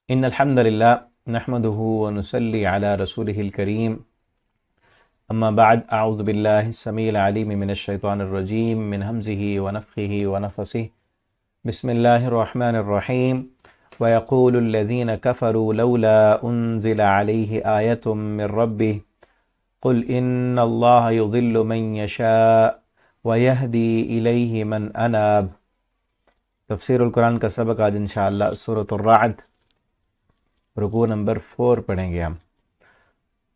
ان الحمد للہ نحمده ونصلی علی رسوله الکریم اما بعد اعوذ باللہ السمیع العلیم من الشیطان الرجیم من همزه ونفخه ونفثه بسم اللہ الرحمن الرحیم ويقول الذين كفروا لولا انزل عليه آیة من ربه قل ان اللہ يضل من يشاء ويهدي الیہ من اناب۔ تفسیر القرآن کا سبق آج انشاءاللہ سورۃ الرعد رکوع نمبر 4 پڑھیں گے۔ ہم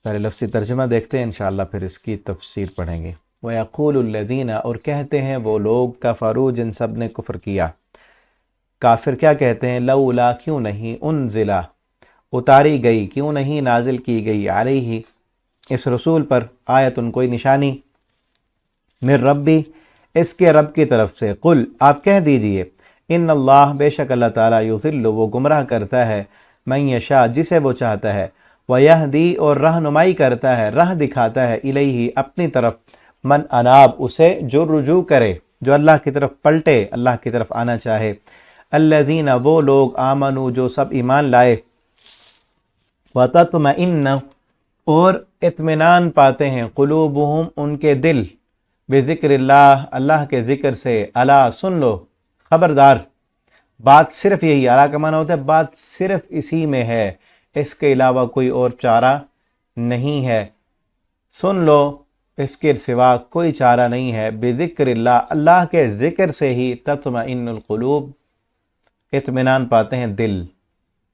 پہلے لفظی ترجمہ دیکھتے ہیں انشاءاللہ، پھر اس کی تفسیر پڑھیں گے۔ وَيَقُولُ الَّذِينَ، اور کہتے ہیں وہ لوگ، کفروا جن سب نے کفر کیا۔ کافر کیا کہتے ہیں؟ لولا کیوں نہیں، انزلہ اتاری گئی، کیوں نہیں نازل کی گئی، علیہ اس رسول پر، آیتن کوئی نشانی، من ربی اس کے رب کی طرف سے۔ قل آپ کہہ دیجئے، ان اللہ بے شک اللہ تعالیٰ، یضل وہ گمراہ کرتا ہے، من یشاء جسے وہ چاہتا ہے، ویہدی اور رہنمائی کرتا ہے، راہ دکھاتا ہے، الیہ اپنی طرف، من اناب اسے جو رجوع کرے، جو اللہ کی طرف پلٹے، اللہ کی طرف آنا چاہے۔ الذین وہ لوگ، آمنوا جو سب ایمان لائے، وتطمئن اور اطمینان پاتے ہیں، قلوبہم ان کے دل، بذکر اللہ اللہ کے ذکر سے، الا سن لو، خبردار، بات صرف یہی، اعلیٰ کا معنی ہوتا ہے بات صرف اسی میں ہے، اس کے علاوہ کوئی اور چارہ نہیں ہے، سن لو اس کے سوا کوئی چارہ نہیں ہے۔ بذکر اللہ اللہ کے ذکر سے ہی تطمئن القلوب اطمینان پاتے ہیں دل،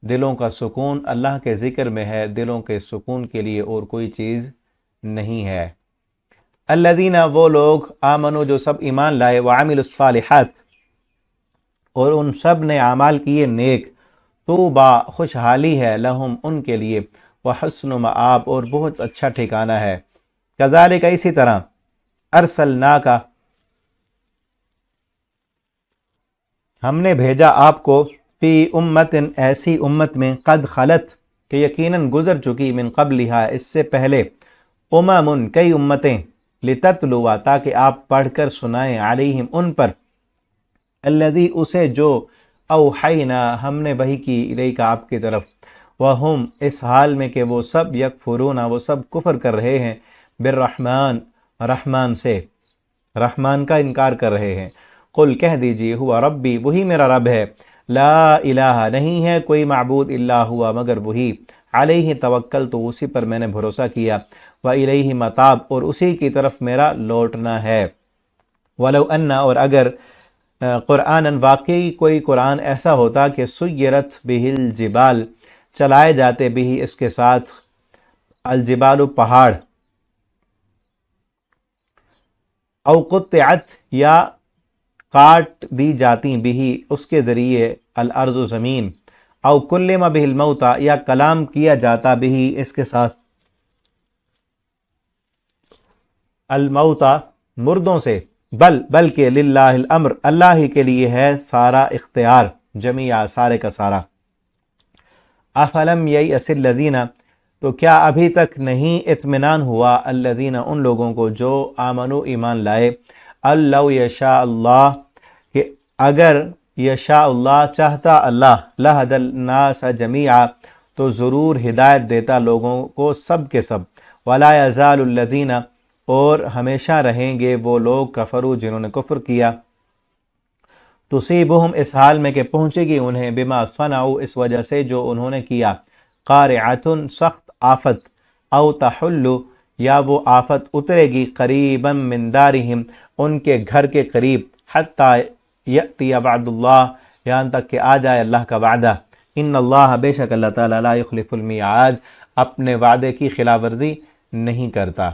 دلوں کا سکون اللہ کے ذکر میں ہے، دلوں کے سکون کے لیے اور کوئی چیز نہیں ہے۔ الذین وہ لوگ، آمنوا جو سب ایمان لائے، وعملوا الصالحات اور ان سب نے اعمال کیے نیک، طوبیٰ خوشحالی ہے، لہم ان کے لیے، وحسن مآب اور بہت اچھا ٹھکانہ ہے۔ کذالک اسی طرح، ارسلناک ہم نے بھیجا آپ کو، فی امت ایسی امت میں، قد خلت کہ یقیناً گزر چکی، من قبلہا اس سے پہلے، امم کئی امتیں، لتتلوا تاکہ آپ پڑھ کر سنائیں، علیہم ان پر، الذی اسے جو، اوحینا ہم نے وحی کی، الیک آپ کی طرف، وہم اس حال میں کہ وہ سب، یکفرون وہ سب کفر کر رہے ہیں، بالرحمن رحمان سے، رحمان کا انکار کر رہے ہیں۔ قل کہہ دیجئے، ہوا ربی وہی میرا رب ہے، لا الہ نہیں ہے کوئی معبود الا ہوا مگر وہی، علیہ توکل تو اسی پر میں نے بھروسہ کیا، والیہ متاب اور اسی کی طرف میرا لوٹنا ہے۔ ولو ان اور اگر، قرآن واقعی کوئی قرآن ایسا ہوتا کہ سیرت بہ الجبال چلائے جاتے بہ اس کے ساتھ، الجبال پہاڑ، او قطعت یا کاٹ دی جاتی بہ اس کے ذریعے، الارض زمین، او کلم بہ الموتى یا کلام کیا جاتا بہ اس کے ساتھ، الموتى مردوں سے، بلکہ للہ الامر اللہ ہی کے لیے ہے سارا اختیار، جمیعا سارے کا سارا۔ افلم ییأس الذین تو کیا ابھی تک نہیں اطمینان ہوا، الذین ان لوگوں کو جو آمنوا ایمان لائے، لو یشاء اللہ کہ اگر یشاء اللہ چاہتا اللہ، لہدی الناس جمیعا تو ضرور ہدایت دیتا لوگوں کو سب کے سب، ولا یزال الذین اور ہمیشہ رہیں گے وہ لوگ، کفروا جنہوں نے کفر کیا، تصیبہم اس حال میں کہ پہنچے گی انہیں، بما صنعوا اس وجہ سے جو انہوں نے کیا، قارعۃ سخت آفت، او تحل یا وہ آفت اترے گی، قریبا من دارہم ان کے گھر کے قریب، حتی یأتی وعد اللہ یہاں تک کہ آ جائے اللہ کا وعدہ، ان اللہ بے شک اللہ تعالیٰ، لا یخلف المیعاد اپنے وعدے کی خلاف ورزی نہیں کرتا۔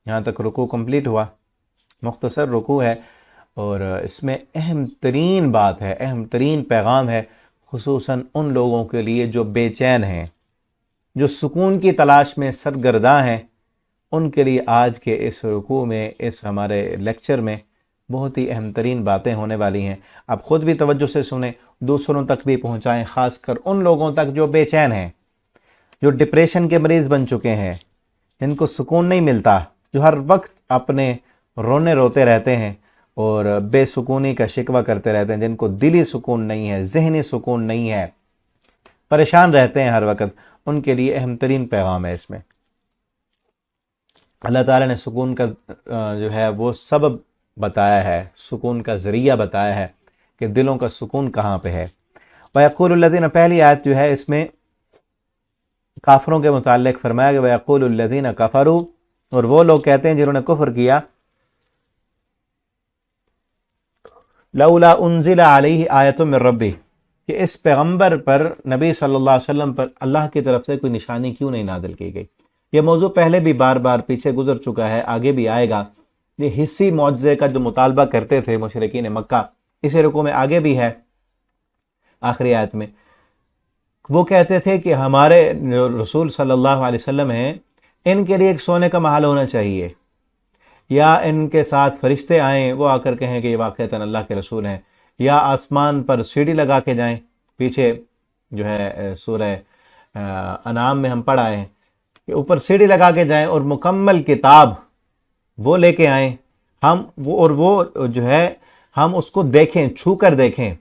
یہاں تک رکوع کمپلیٹ ہوا، مختصر رکوع ہے، اور اس میں اہم ترین بات ہے، اہم ترین پیغام ہے، خصوصاً ان لوگوں کے لیے جو بے چین ہیں، جو سکون کی تلاش میں سرگرداں ہیں، ان کے لیے آج کے اس رکوع میں، اس ہمارے لیکچر میں بہت ہی اہم ترین باتیں ہونے والی ہیں۔ آپ خود بھی توجہ سے سنیں، دوسروں تک بھی پہنچائیں، خاص کر ان لوگوں تک جو بے چین ہیں، جو ڈپریشن کے مریض بن چکے ہیں، جن کو سکون نہیں ملتا، جو ہر وقت اپنے رونے روتے رہتے ہیں اور بے سکونی کا شکوہ کرتے رہتے ہیں، جن کو دلی سکون نہیں ہے، ذہنی سکون نہیں ہے، پریشان رہتے ہیں ہر وقت، ان کے لیے اہم ترین پیغام ہے اس میں۔ اللہ تعالیٰ نے سکون کا جو ہے وہ سبب بتایا ہے، سکون کا ذریعہ بتایا ہے کہ دلوں کا سکون کہاں پہ ہے۔ وَيَقُولُ الَّذِينَ، پہلی آیت جو ہے اس میں کافروں کے متعلق فرمایا کہ وَيَقُولُ الَّذِينَ كَفَرُوا، اور وہ لوگ کہتے ہیں جنہوں نے کفر کیا، لولا انزل علیہ آیۃ من ربہ، کہ اس پیغمبر پر، نبی صلی اللہ علیہ وسلم پر اللہ کی طرف سے کوئی نشانی کیوں نہیں نازل کی گئی۔ یہ موضوع پہلے بھی بار بار پیچھے گزر چکا ہے، آگے بھی آئے گا۔ یہ حصی معجزے کا جو مطالبہ کرتے تھے مشرکین مکہ، اسی رکوع میں آگے بھی ہے آخری آیت میں، وہ کہتے تھے کہ ہمارے جو رسول صلی اللہ علیہ وسلم ہیں، ان کے لیے ایک سونے کا محل ہونا چاہیے، یا ان کے ساتھ فرشتے آئیں، وہ آ کر کہیں کہ یہ واقعتاً اللہ کے رسول ہیں، یا آسمان پر سیڑھی لگا کے جائیں۔ پیچھے جو ہے سورہ انعام میں ہم پڑھ آئے ہیں کہ اوپر سیڑھی لگا کے جائیں اور مکمل کتاب وہ لے کے آئیں، ہم وہ جو ہے ہم اس کو دیکھیں، چھو کر دیکھیں۔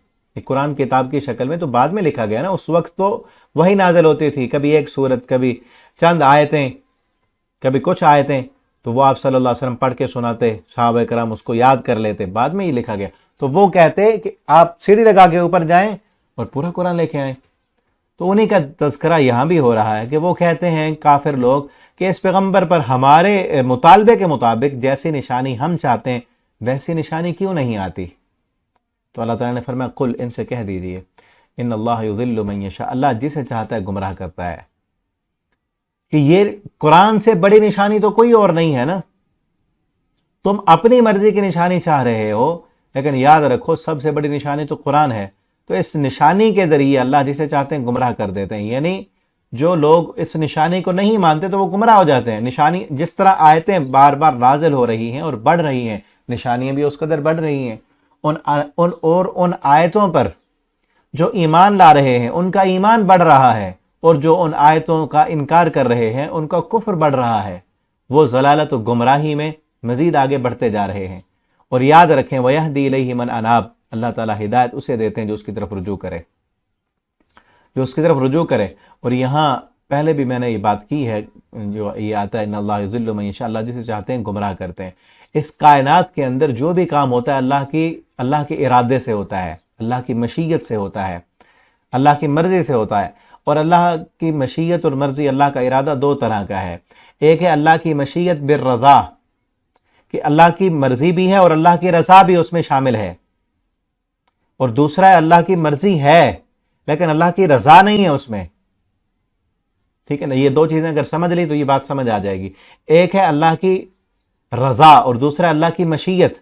قرآن کتاب کی شکل میں تو بعد میں لکھا گیا نا، اس وقت تو وہی نازل ہوتی تھی، کبھی ایک سورت، کبھی چند آیتیں، کبھی کچھ آیتیں، تو وہ آپ صلی اللہ علیہ وسلم پڑھ کے سناتے، صحابہ کرام اس کو یاد کر لیتے، بعد میں یہ لکھا گیا۔ تو وہ کہتے کہ آپ سیڑھی لگا کے اوپر جائیں اور پورا قرآن لے کے آئیں۔ تو انہی کا تذکرہ یہاں بھی ہو رہا ہے کہ وہ کہتے ہیں کافر لوگ کہ اس پیغمبر پر ہمارے مطالبے کے مطابق جیسی نشانی ہم چاہتے ہیں ویسی نشانی کیوں نہیں آتی؟ تو اللہ تعالیٰ نے فرمایا قل، ان سے کہہ دیجئے، ان اللہ یضل من یشاء، اللہ جسے چاہتا ہے گمراہ کرتا ہے، کہ یہ قرآن سے بڑی نشانی تو کوئی اور نہیں ہے نا۔ تم اپنی مرضی کی نشانی چاہ رہے ہو، لیکن یاد رکھو سب سے بڑی نشانی تو قرآن ہے۔ تو اس نشانی کے ذریعے اللہ جسے چاہتے ہیں گمراہ کر دیتے ہیں، یعنی جو لوگ اس نشانی کو نہیں مانتے تو وہ گمراہ ہو جاتے ہیں۔ نشانی جس طرح آیتیں بار بار نازل ہو رہی ہیں اور بڑھ رہی ہیں، نشانیاں بھی اس قدر بڑھ رہی ہیں، ان آیتوں پر جو ایمان لا رہے ہیں ان کا ایمان بڑھ رہا ہے، اور جو ان آیتوں کا انکار کر رہے ہیں ان کا کفر بڑھ رہا ہے، وہ ضلالت و گمراہی میں مزید آگے بڑھتے جا رہے ہیں۔ اور یاد رکھیں وَيَهْدِي إِلَيْهِ مَنْ أَنَابَ، اللہ تعالیٰ ہدایت اسے دیتے ہیں جو اس کی طرف رجوع کرے، جو اس کی طرف رجوع کرے۔ اور یہاں پہلے بھی میں نے یہ بات کی ہے، جو یہ آتا ہے ان اللہ یضل من یشاء، اللہ جسے چاہتے ہیں گمراہ کرتے ہیں۔ اس کائنات کے اندر جو بھی کام ہوتا ہے اللہ کے ارادے سے ہوتا ہے، اللہ کی مشیت سے ہوتا ہے، اللہ کی مرضی سے ہوتا ہے۔ اور اللہ کی مشیت اور مرضی، اللہ کا ارادہ دو طرح کا ہے۔ ایک ہے اللہ کی مشیت بالرضا، کہ اللہ کی مرضی بھی ہے اور اللہ کی رضا بھی اس میں شامل ہے، اور دوسرا ہے اللہ کی مرضی ہے لیکن اللہ کی رضا نہیں ہے اس میں۔ ٹھیک ہے نا، یہ دو چیزیں اگر سمجھ لی تو یہ بات سمجھ آ جائے گی۔ ایک ہے اللہ کی رضا اور دوسرا اللہ کی مشیت۔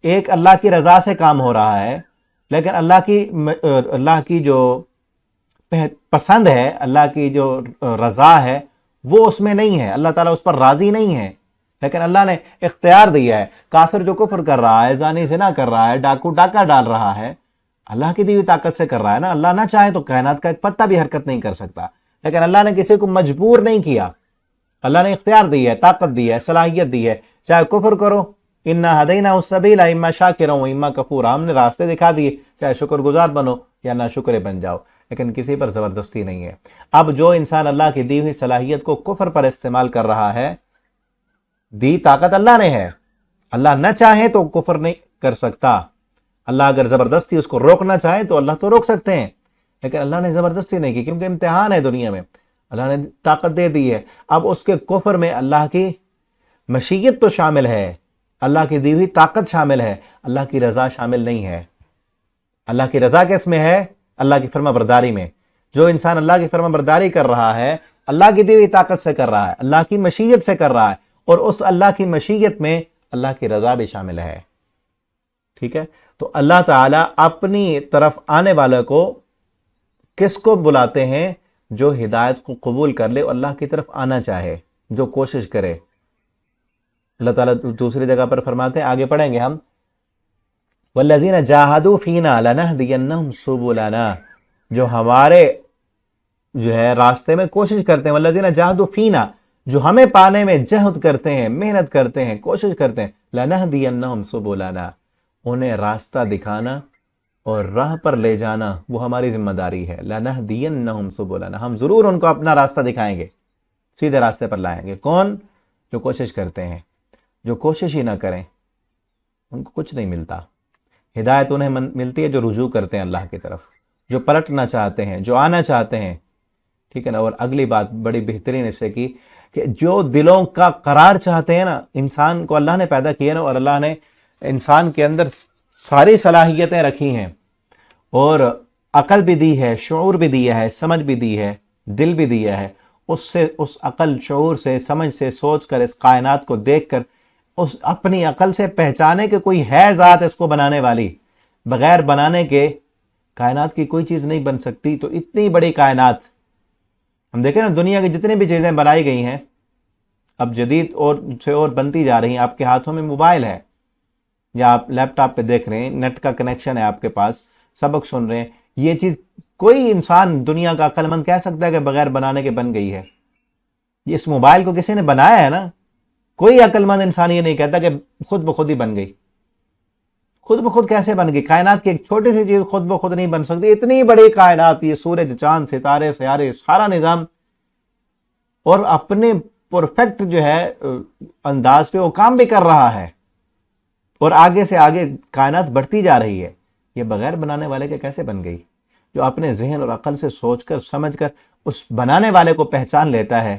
ایک اللہ کی رضا سے کام ہو رہا ہے لیکن اللہ کی جو پسند ہے، اللہ کی جو رضا ہے وہ اس میں نہیں ہے، اللہ تعالیٰ اس پر راضی نہیں ہے، لیکن اللہ نے اختیار دیا ہے۔ کافر جو کفر کر رہا ہے، زانی زنا کر رہا ہے، ڈاکو ڈاکہ ڈال رہا ہے، اللہ کی دی ہوئی طاقت سے کر رہا ہے نا۔ اللہ نہ چاہے تو کائنات کا ایک پتہ بھی حرکت نہیں کر سکتا، لیکن اللہ نے کسی کو مجبور نہیں کیا، اللہ نے اختیار دی ہے، طاقت دی ہے، صلاحیت دی ہے، چاہے کفر کرو، انا ہدیناہ السبیل اما شاکرا و اما کفورا، ہم نے راستے دکھا دیے، چاہے شکر گزار بنو یا نہ شکر بن جاؤ، لیکن کسی پر زبردستی نہیں ہے۔ اب جو انسان اللہ کی دی ہوئی صلاحیت کو کفر پر استعمال کر رہا ہے، دی طاقت اللہ نے ہے، اللہ نہ چاہے تو کفر نہیں کر سکتا۔ اللہ اگر زبردستی اس کو روکنا چاہے تو اللہ تو روک سکتے ہیں، لیکن اللہ نے زبردستی نہیں کی، کیونکہ امتحان ہے دنیا میں، اللہ نے طاقت دے دی ہے۔ اب اس کے کفر میں اللہ کی مشیت تو شامل ہے، اللہ کی دی ہوئی طاقت شامل ہے، اللہ کی رضا شامل نہیں ہے۔ اللہ کی رضا کس میں ہے؟ اللہ کی فرما برداری میں۔ جو انسان اللہ کی فرما برداری کر رہا ہے، اللہ کی دی ہوئی طاقت سے کر رہا ہے، اللہ کی مشیت سے کر رہا ہے، اور اس اللہ کی مشیت میں اللہ کی رضا بھی شامل ہے۔ ٹھیک ہے، تو اللہ تعالیٰ اپنی طرف آنے والے کو کس کو بلاتے ہیں؟ جو ہدایت کو قبول کر لے، اللہ کی طرف آنا چاہے، جو کوشش کرے۔ اللہ تعالیٰ دوسری جگہ پر فرماتے ہیں، آگے پڑھیں گے ہم، والذین جاہدوا فینا لنہدینہم سبلنا، جو ہمارے جو ہے راستے میں کوشش کرتے ہیں، والذین جاہدوا فینا، جو ہمیں پانے میں جہد کرتے ہیں، محنت کرتے ہیں، کوشش کرتے ہیں، لنہدینہم سبلنا، انہیں راستہ دکھانا اور راہ پر لے جانا وہ ہماری ذمہ داری ہے. لَنَهْدِيَنَّهُمْ سُبُلَنَا، ہم ضرور ان کو اپنا راستہ دکھائیں گے، سیدھے راستے پر لائیں گے. کون؟ جو کوشش کرتے ہیں. جو کوشش ہی نہ کریں ان کو کچھ نہیں ملتا. ہدایت انہیں ملتی ہے جو رجوع کرتے ہیں اللہ کی طرف، جو پلٹنا چاہتے ہیں، جو آنا چاہتے ہیں. ٹھیک ہے نا. اور اگلی بات بڑی بہترین اس سے کی کہ جو دلوں کا قرار چاہتے ہیں نا، انسان کو اللہ نے پیدا کیا نا، اور اللہ نے انسان کے اندر ساری صلاحیتیں رکھی ہیں، اور عقل بھی دی ہے، شعور بھی دیا ہے، سمجھ بھی دی ہے، دل بھی دیا ہے. اس عقل، شعور سے، سمجھ سے سوچ کر، اس کائنات کو دیکھ کر، اس اپنی عقل سے پہچانے کہ کوئی ہے ذات اس کو بنانے والی. بغیر بنانے کے کائنات کی کوئی چیز نہیں بن سکتی. تو اتنی بڑی کائنات ہم دیکھیں نا، دنیا کی جتنی بھی چیزیں بنائی گئی ہیں اب جدید اور سے اور بنتی جا رہی ہیں. آپ کے ہاتھوں میں موبائل ہے، یا آپ لیپ ٹاپ پہ دیکھ رہے ہیں، نیٹ کا کنیکشن ہے آپ کے پاس، سبق سن رہے ہیں. یہ چیز کوئی انسان دنیا کا عقل مند کہہ سکتا ہے کہ بغیر بنانے کے بن گئی ہے؟ اس موبائل کو کسی نے بنایا ہے نا. کوئی عقل مند انسان یہ نہیں کہتا کہ خود بخود ہی بن گئی. خود بخود کیسے بن گئی؟ کائنات کی ایک چھوٹی سی چیز خود بخود نہیں بن سکتی. اتنی بڑی کائنات، یہ سورج، چاند، ستارے، سیارے، سارا نظام، اور اپنے پرفیکٹ جو ہے انداز پہ وہ کام بھی کر رہا ہے، اور آگے سے آگے کائنات بڑھتی جا رہی ہے. یہ بغیر بنانے والے کے کیسے بن گئی؟ جو اپنے ذہن اور عقل سے سوچ کر، سمجھ کر اس بنانے والے کو پہچان لیتا ہے،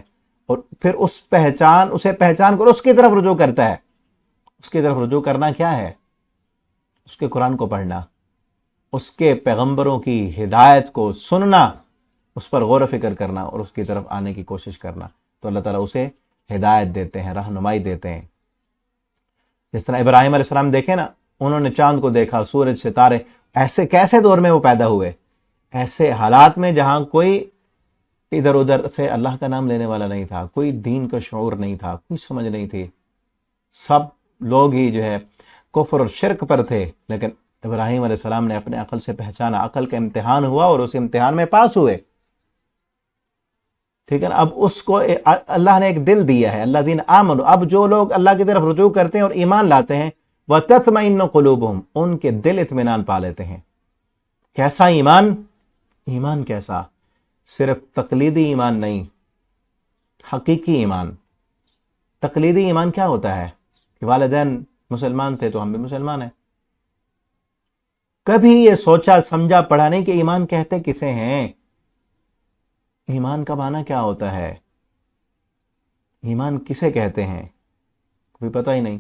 اور پھر اسے پہچان کر اس کی طرف رجوع کرتا ہے. اس کی طرف رجوع کرنا کیا ہے؟ اس کے قرآن کو پڑھنا، اس کے پیغمبروں کی ہدایت کو سننا، اس پر غور و فکر کرنا، اور اس کی طرف آنے کی کوشش کرنا. تو اللہ تعالیٰ اسے ہدایت دیتے ہیں، رہنمائی دیتے ہیں. جس طرح ابراہیم علیہ السلام دیکھیں نا، انہوں نے چاند کو دیکھا، سورج، ستارے. ایسے کیسے دور میں وہ پیدا ہوئے؟ ایسے حالات میں جہاں کوئی ادھر ادھر سے اللہ کا نام لینے والا نہیں تھا، کوئی دین کا شعور نہیں تھا، کوئی سمجھ نہیں تھی. سب لوگ ہی جو ہے کفر اور شرک پر تھے. لیکن ابراہیم علیہ السلام نے اپنے عقل سے پہچانا، عقل کا امتحان ہوا، اور اس امتحان میں پاس ہوئے. ٹھیک ہے نا. اب اس کو اللہ نے ایک دل دیا ہے، الذین آمنوا. اب جو لوگ اللہ کی طرف رجوع کرتے ہیں اور ایمان لاتے ہیں، وَتَطْمَئِنُّ قُلُوبُهُمْ، ان کے دل اطمینان پا لیتے ہیں. کیسا ایمان؟ ایمان کیسا؟ صرف تقلیدی ایمان نہیں، حقیقی ایمان. تقلیدی ایمان کیا ہوتا ہے؟ کہ والدین مسلمان تھے تو ہم بھی مسلمان ہیں. کبھی یہ سوچا سمجھا پڑھا نہیں کہ ایمان کہتے کسے ہیں؟ ایمان کا معنی کیا ہوتا ہے؟ ایمان کسے کہتے ہیں؟ کوئی پتہ ہی نہیں.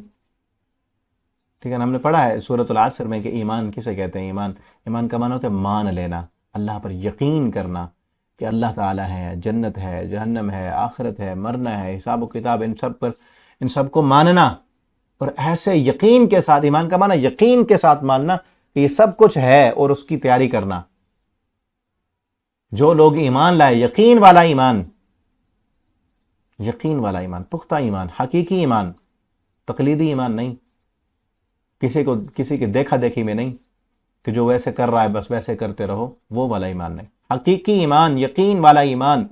ٹھیک ہے نا. ہم نے پڑھا ہے سورۃ العصر میں کہ ایمان کسے کہتے ہیں. ایمان کا معنی ہوتا ہے مان لینا، اللہ پر یقین کرنا کہ اللہ تعالیٰ ہے، جنت ہے، جہنم ہے، آخرت ہے، مرنا ہے، حساب و کتاب، ان سب کو ماننا. اور ایسے یقین کے ساتھ، ایمان کا معنی یقین کے ساتھ ماننا کہ یہ سب کچھ ہے، اور اس کی تیاری کرنا. جو لوگ ایمان لائے، یقین والا ایمان، پختہ ایمان، حقیقی ایمان، تقلیدی ایمان نہیں. کسی کے دیکھا دیکھی میں نہیں کہ جو ویسے کر رہا ہے بس ویسے کرتے رہو، وہ والا ایمان نہیں. حقیقی ایمان، یقین والا ایمان.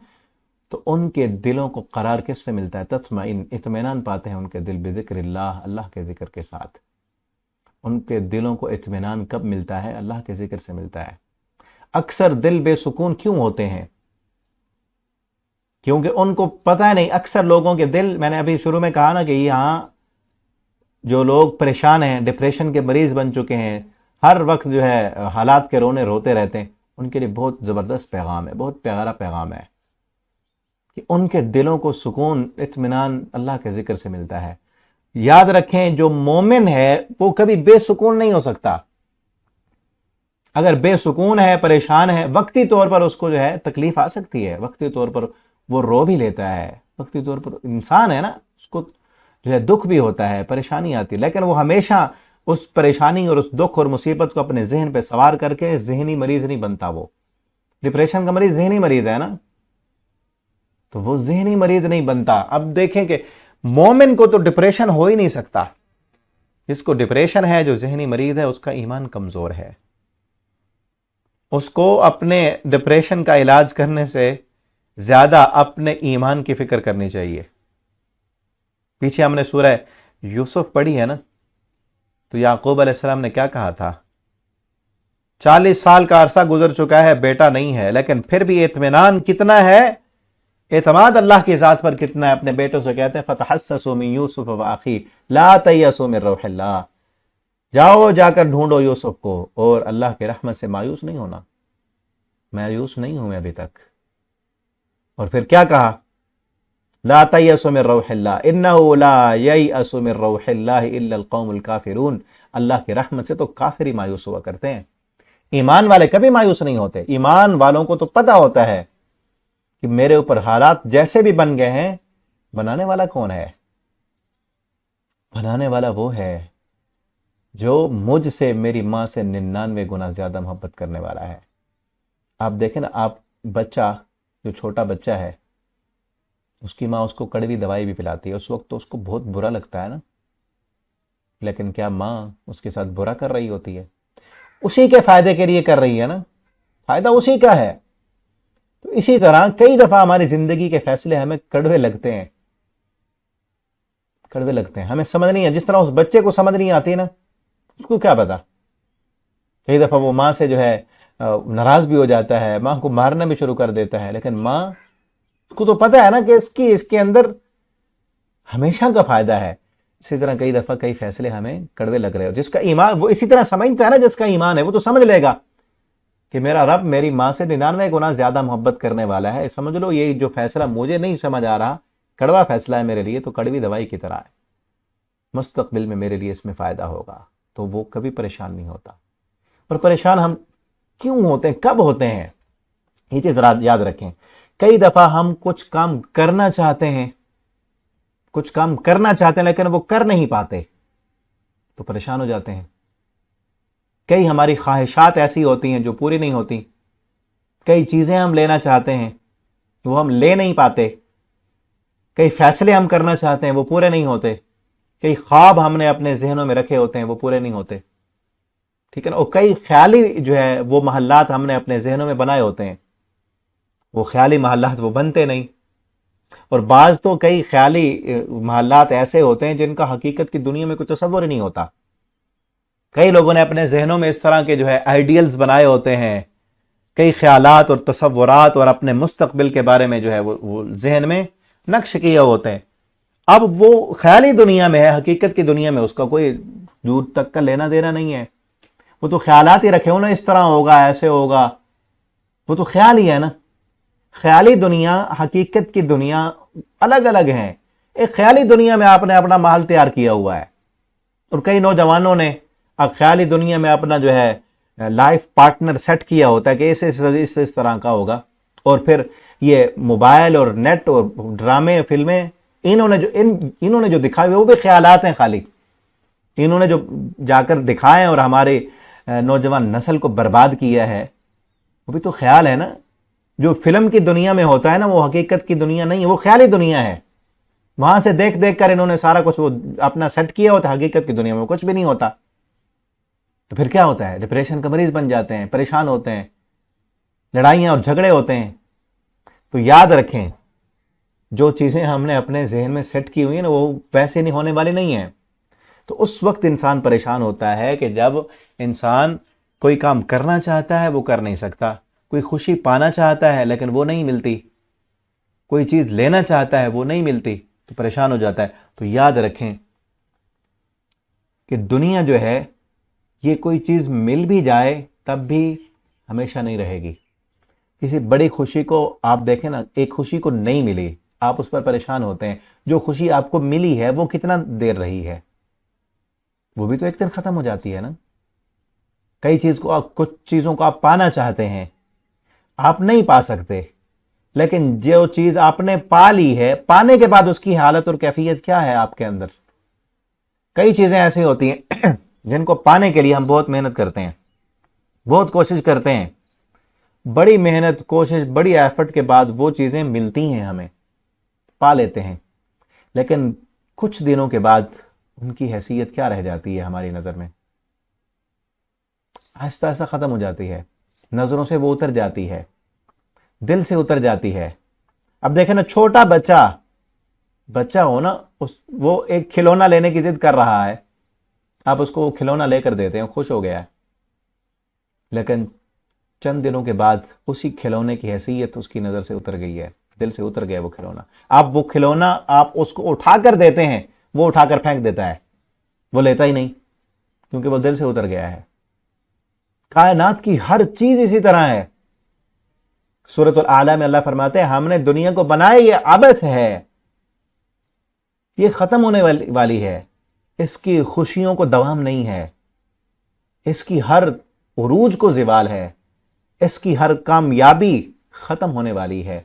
تو ان کے دلوں کو قرار کس سے ملتا ہے؟ تطمئن، اطمینان پاتے ہیں ان کے دل بذکر اللہ، اللہ کے ذکر کے ساتھ. ان کے دلوں کو اطمینان کب ملتا ہے؟ اللہ کے ذکر سے ملتا ہے. اکثر دل بے سکون کیوں ہوتے ہیں؟ کیونکہ ان کو پتہ نہیں. اکثر لوگوں کے دل، میں نے ابھی شروع میں کہا نا کہ یہاں جو لوگ پریشان ہیں، ڈپریشن کے مریض بن چکے ہیں، ہر وقت جو ہے حالات کے روتے رہتے ہیں، ان کے لیے بہت زبردست پیغام ہے، بہت پیارا پیغام ہے کہ ان کے دلوں کو سکون، اطمینان اللہ کے ذکر سے ملتا ہے. یاد رکھیں، جو مومن ہے وہ کبھی بے سکون نہیں ہو سکتا. اگر بے سکون ہے، پریشان ہے، وقتی طور پر اس کو جو ہے تکلیف آ سکتی ہے، وقتی طور پر وہ رو بھی لیتا ہے، وقتی طور پر انسان ہے نا، اس کو جو ہے دکھ بھی ہوتا ہے، پریشانی آتی ہے. لیکن وہ ہمیشہ اس پریشانی اور اس دکھ اور مصیبت کو اپنے ذہن پہ سوار کر کے ذہنی مریض نہیں بنتا. وہ ڈپریشن کا مریض ذہنی مریض ہے نا، تو وہ ذہنی مریض نہیں بنتا. اب دیکھیں کہ مومن کو تو ڈپریشن ہو ہی نہیں سکتا. جس کو ڈپریشن ہے، جو ذہنی مریض ہے، اس کا ایمان کمزور ہے. اس کو اپنے ڈپریشن کا علاج کرنے سے زیادہ اپنے ایمان کی فکر کرنی چاہیے. پیچھے ہم نے سورہ یوسف پڑھی ہے نا، تو یعقوب علیہ السلام نے کیا کہا تھا 40 سال کا عرصہ گزر چکا ہے، بیٹا نہیں ہے، لیکن پھر بھی اطمینان کتنا ہے، اعتماد اللہ کی ذات پر کتنا ہے. اپنے بیٹوں سے کہتے ہیں فتحسسوا من یوسف واخیہ لا تیأسوا من روح اللہ، جاؤ جا کر ڈھونڈو یوسف کو اور اللہ کے رحمت سے مایوس نہیں ہونا. مایوس نہیں ہوں میں ابھی تک. اور پھر کیا کہا، لا تیأسوا من روح اللہ انہ لا ییأس من روح اللہ الا القوم الکافرون. اللہ کی رحمت سے تو کافر ہی مایوس ہوا کرتے ہیں، ایمان والے کبھی مایوس نہیں ہوتے. ایمان والوں کو تو پتہ ہوتا ہے کہ میرے اوپر حالات جیسے بھی بن گئے ہیں، بنانے والا کون ہے؟ بنانے والا وہ ہے جو مجھ سے، میری ماں سے 99 گنا زیادہ محبت کرنے والا ہے. آپ دیکھیں نا، آپ بچہ جو چھوٹا بچہ ہے، اس کی ماں اس کو کڑوی دوائی بھی پلاتی ہے، اس وقت تو اس کو بہت برا لگتا ہے نا، لیکن کیا ماں اس کے ساتھ برا کر رہی ہوتی ہے؟ اسی کے فائدے کے لیے کر رہی ہے نا، فائدہ اسی کا ہے. تو اسی طرح کئی دفعہ ہماری زندگی کے فیصلے ہمیں کڑوے لگتے ہیں، کڑوے لگتے ہیں، ہمیں سمجھ نہیں ہے. جس طرح اس بچے کو سمجھ نہیں آتی نا، اس کو کیا پتا. کئی دفعہ وہ ماں سے جو ہے ناراض بھی ہو جاتا ہے، ماں کو مارنا بھی شروع کر دیتا ہے، لیکن ماں اس کو تو پتا ہے نا کہ اس کے اندر ہمیشہ کا فائدہ ہے. اسی طرح کئی دفعہ کئی فیصلے ہمیں کڑوے لگ رہے ہو. جس کا ایمان، وہ اسی طرح سمجھتا ہے نا، جس کا ایمان ہے وہ تو سمجھ لے گا کہ میرا رب میری ماں سے 99 گنا زیادہ محبت کرنے والا ہے. سمجھ لو یہ جو فیصلہ مجھے نہیں سمجھ آ رہا، کڑوا فیصلہ ہے میرے لیے، تو کڑوی دوائی کی طرح ہے، مستقبل میں میرے لیے اس میں فائدہ ہوگا. تو وہ کبھی پریشان نہیں ہوتا. اور پریشان ہم کیوں ہوتے ہیں، کب ہوتے ہیں؟ یہ چیز یاد رکھیں. کئی دفعہ ہم کچھ کام کرنا چاہتے ہیں، لیکن وہ کر نہیں پاتے تو پریشان ہو جاتے ہیں. کئی ہماری خواہشات ایسی ہوتی ہیں جو پوری نہیں ہوتی. کئی چیزیں ہم لینا چاہتے ہیں وہ ہم لے نہیں پاتے. کئی فیصلے ہم کرنا چاہتے ہیں وہ پورے نہیں ہوتے. کئی خواب ہم نے اپنے ذہنوں میں رکھے ہوتے ہیں وہ پورے نہیں ہوتے. ٹھیک ہے نا. اور کئی خیالی جو ہے وہ محلات ہم نے اپنے ذہنوں میں بنائے ہوتے ہیں، وہ خیالی محلات وہ بنتے نہیں. اور بعض تو کئی خیالی محلات ایسے ہوتے ہیں جن کا حقیقت کی دنیا میں کوئی تصور ہی نہیں ہوتا. کئی لوگوں نے اپنے ذہنوں میں اس طرح کے جو ہے آئیڈیلز بنائے ہوتے ہیں، کئی خیالات اور تصورات اور اپنے مستقبل کے بارے میں جو ہے وہ ذہن میں نقش کیے ہوتے ہیں. اب وہ خیالی دنیا میں ہے، حقیقت کی دنیا میں اس کا کوئی دور تک کا لینا دینا نہیں ہے. وہ تو خیالات ہی رکھے ہو نا، اس طرح ہوگا، ایسے ہوگا، وہ تو خیال ہی ہے نا. خیالی دنیا، حقیقت کی دنیا الگ الگ ہیں. ایک خیالی دنیا میں آپ نے اپنا محل تیار کیا ہوا ہے، اور کئی نوجوانوں نے اب خیالی دنیا میں اپنا جو ہے لائف پارٹنر سیٹ کیا ہوتا ہے کہ اس طرح کا ہوگا. اور پھر یہ موبائل اور نیٹ اور ڈرامے، فلمیں، انہوں نے جو دکھائے وہ بھی خیالات ہیں خالی. انہوں نے جو جا کر دکھائے اور ہمارے نوجوان نسل کو برباد کیا ہے، وہ بھی تو خیال ہے نا. جو فلم کی دنیا میں ہوتا ہے نا، وہ حقیقت کی دنیا نہیں ہے، وہ خیالی دنیا ہے. وہاں سے دیکھ دیکھ کر انہوں نے سارا کچھ وہ اپنا سیٹ کیا ہوتا ہے. حقیقت کی دنیا میں کچھ بھی نہیں ہوتا. تو پھر کیا ہوتا ہے؟ ڈپریشن کا مریض بن جاتے ہیں، پریشان ہوتے ہیں، لڑائیاں اور جھگڑے ہوتے ہیں. تو یاد رکھیں، جو چیزیں ہم نے اپنے ذہن میں سیٹ کی ہوئی ہیں نا، وہ ویسے نہیں ہونے والی نہیں ہیں. تو اس وقت انسان پریشان ہوتا ہے کہ جب انسان کوئی کام کرنا چاہتا ہے وہ کر نہیں سکتا، کوئی خوشی پانا چاہتا ہے لیکن وہ نہیں ملتی، کوئی چیز لینا چاہتا ہے وہ نہیں ملتی، تو پریشان ہو جاتا ہے. تو یاد رکھیں کہ دنیا جو ہے، یہ کوئی چیز مل بھی جائے تب بھی ہمیشہ نہیں رہے گی. کسی بڑی خوشی کو آپ دیکھیں نا، ایک خوشی کو نہیں ملی، آپ اس پر پریشان ہوتے ہیں. جو خوشی آپ کو ملی ہے وہ کتنا دیر رہی ہے، وہ بھی تو ایک دن ختم ہو جاتی ہے نا. کچھ چیزوں کو آپ پانا چاہتے ہیں، آپ نہیں پا سکتے، لیکن جو چیز آپ نے پا لی ہے، پانے کے بعد اس کی حالت اور کیفیت کیا ہے آپ کے اندر. کئی چیزیں ایسی ہوتی ہیں جن کو پانے کے لیے ہم بہت محنت کرتے ہیں، بہت کوشش کرتے ہیں. بڑی محنت، کوشش، بڑی ایفرٹ کے بعد وہ چیزیں ملتی ہیں، ہمیں پا لیتے ہیں، لیکن کچھ دنوں کے بعد ان کی حیثیت کیا رہ جاتی ہے ہماری نظر میں؟ آہستہ آہستہ ختم ہو جاتی ہے، نظروں سے وہ اتر جاتی ہے، دل سے اتر جاتی ہے. اب دیکھیں نا، چھوٹا بچہ ہو نا، وہ ایک کھلونا لینے کی ضد کر رہا ہے، آپ اس کو کھلونا لے کر دیتے ہیں، خوش ہو گیا ہے. لیکن چند دنوں کے بعد اسی کھلونے کی حیثیت اس کی نظر سے اتر گئی ہے، دل سے اتر گیا وہ کھلونا. اب وہ کھلونا آپ اس کو اٹھا کر دیتے ہیں، وہ اٹھا کر پھینک دیتا ہے، وہ لیتا ہی نہیں، کیونکہ وہ دل سے اتر گیا ہے. کائنات کی ہر چیز اسی طرح ہے. سورۃ الاعلی میں اللہ فرماتے ہیں ہم نے دنیا کو بنایا، یہ عبث ہے، یہ ختم ہونے والی ہے، اس کی خوشیوں کو دوام نہیں ہے، اس کی ہر عروج کو زوال ہے، اس کی ہر کامیابی ختم ہونے والی ہے،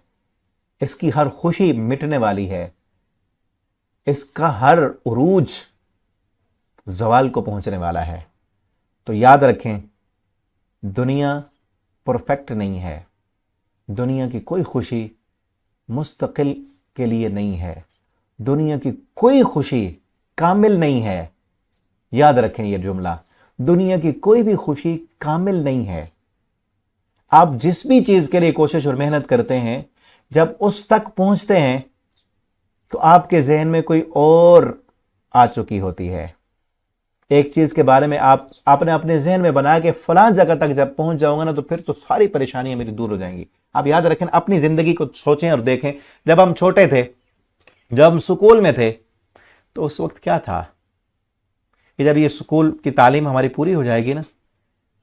اس کی ہر خوشی مٹنے والی ہے، اس کا ہر عروج زوال کو پہنچنے والا ہے. تو یاد رکھیں دنیا پرفیکٹ نہیں ہے، دنیا کی کوئی خوشی مستقل کے لیے نہیں ہے، دنیا کی کوئی خوشی کامل نہیں ہے. یاد رکھیں یہ جملہ، دنیا کی کوئی بھی خوشی کامل نہیں ہے. آپ جس بھی چیز کے لیے کوشش اور محنت کرتے ہیں، جب اس تک پہنچتے ہیں تو آپ کے ذہن میں کوئی اور آ چکی ہوتی ہے. ایک چیز کے بارے میں آپ نے اپنے ذہن میں بنایا کہ فلاں جگہ تک جب پہنچ جاؤں گا نا تو پھر تو ساری پریشانیاں میری دور ہو جائیں گی. آپ یاد رکھیں، اپنی زندگی کو سوچیں اور دیکھیں. جب ہم چھوٹے تھے، جب ہم سکول میں تھے، تو اس وقت کیا تھا کہ جب یہ سکول کی تعلیم ہماری پوری ہو جائے گی نا،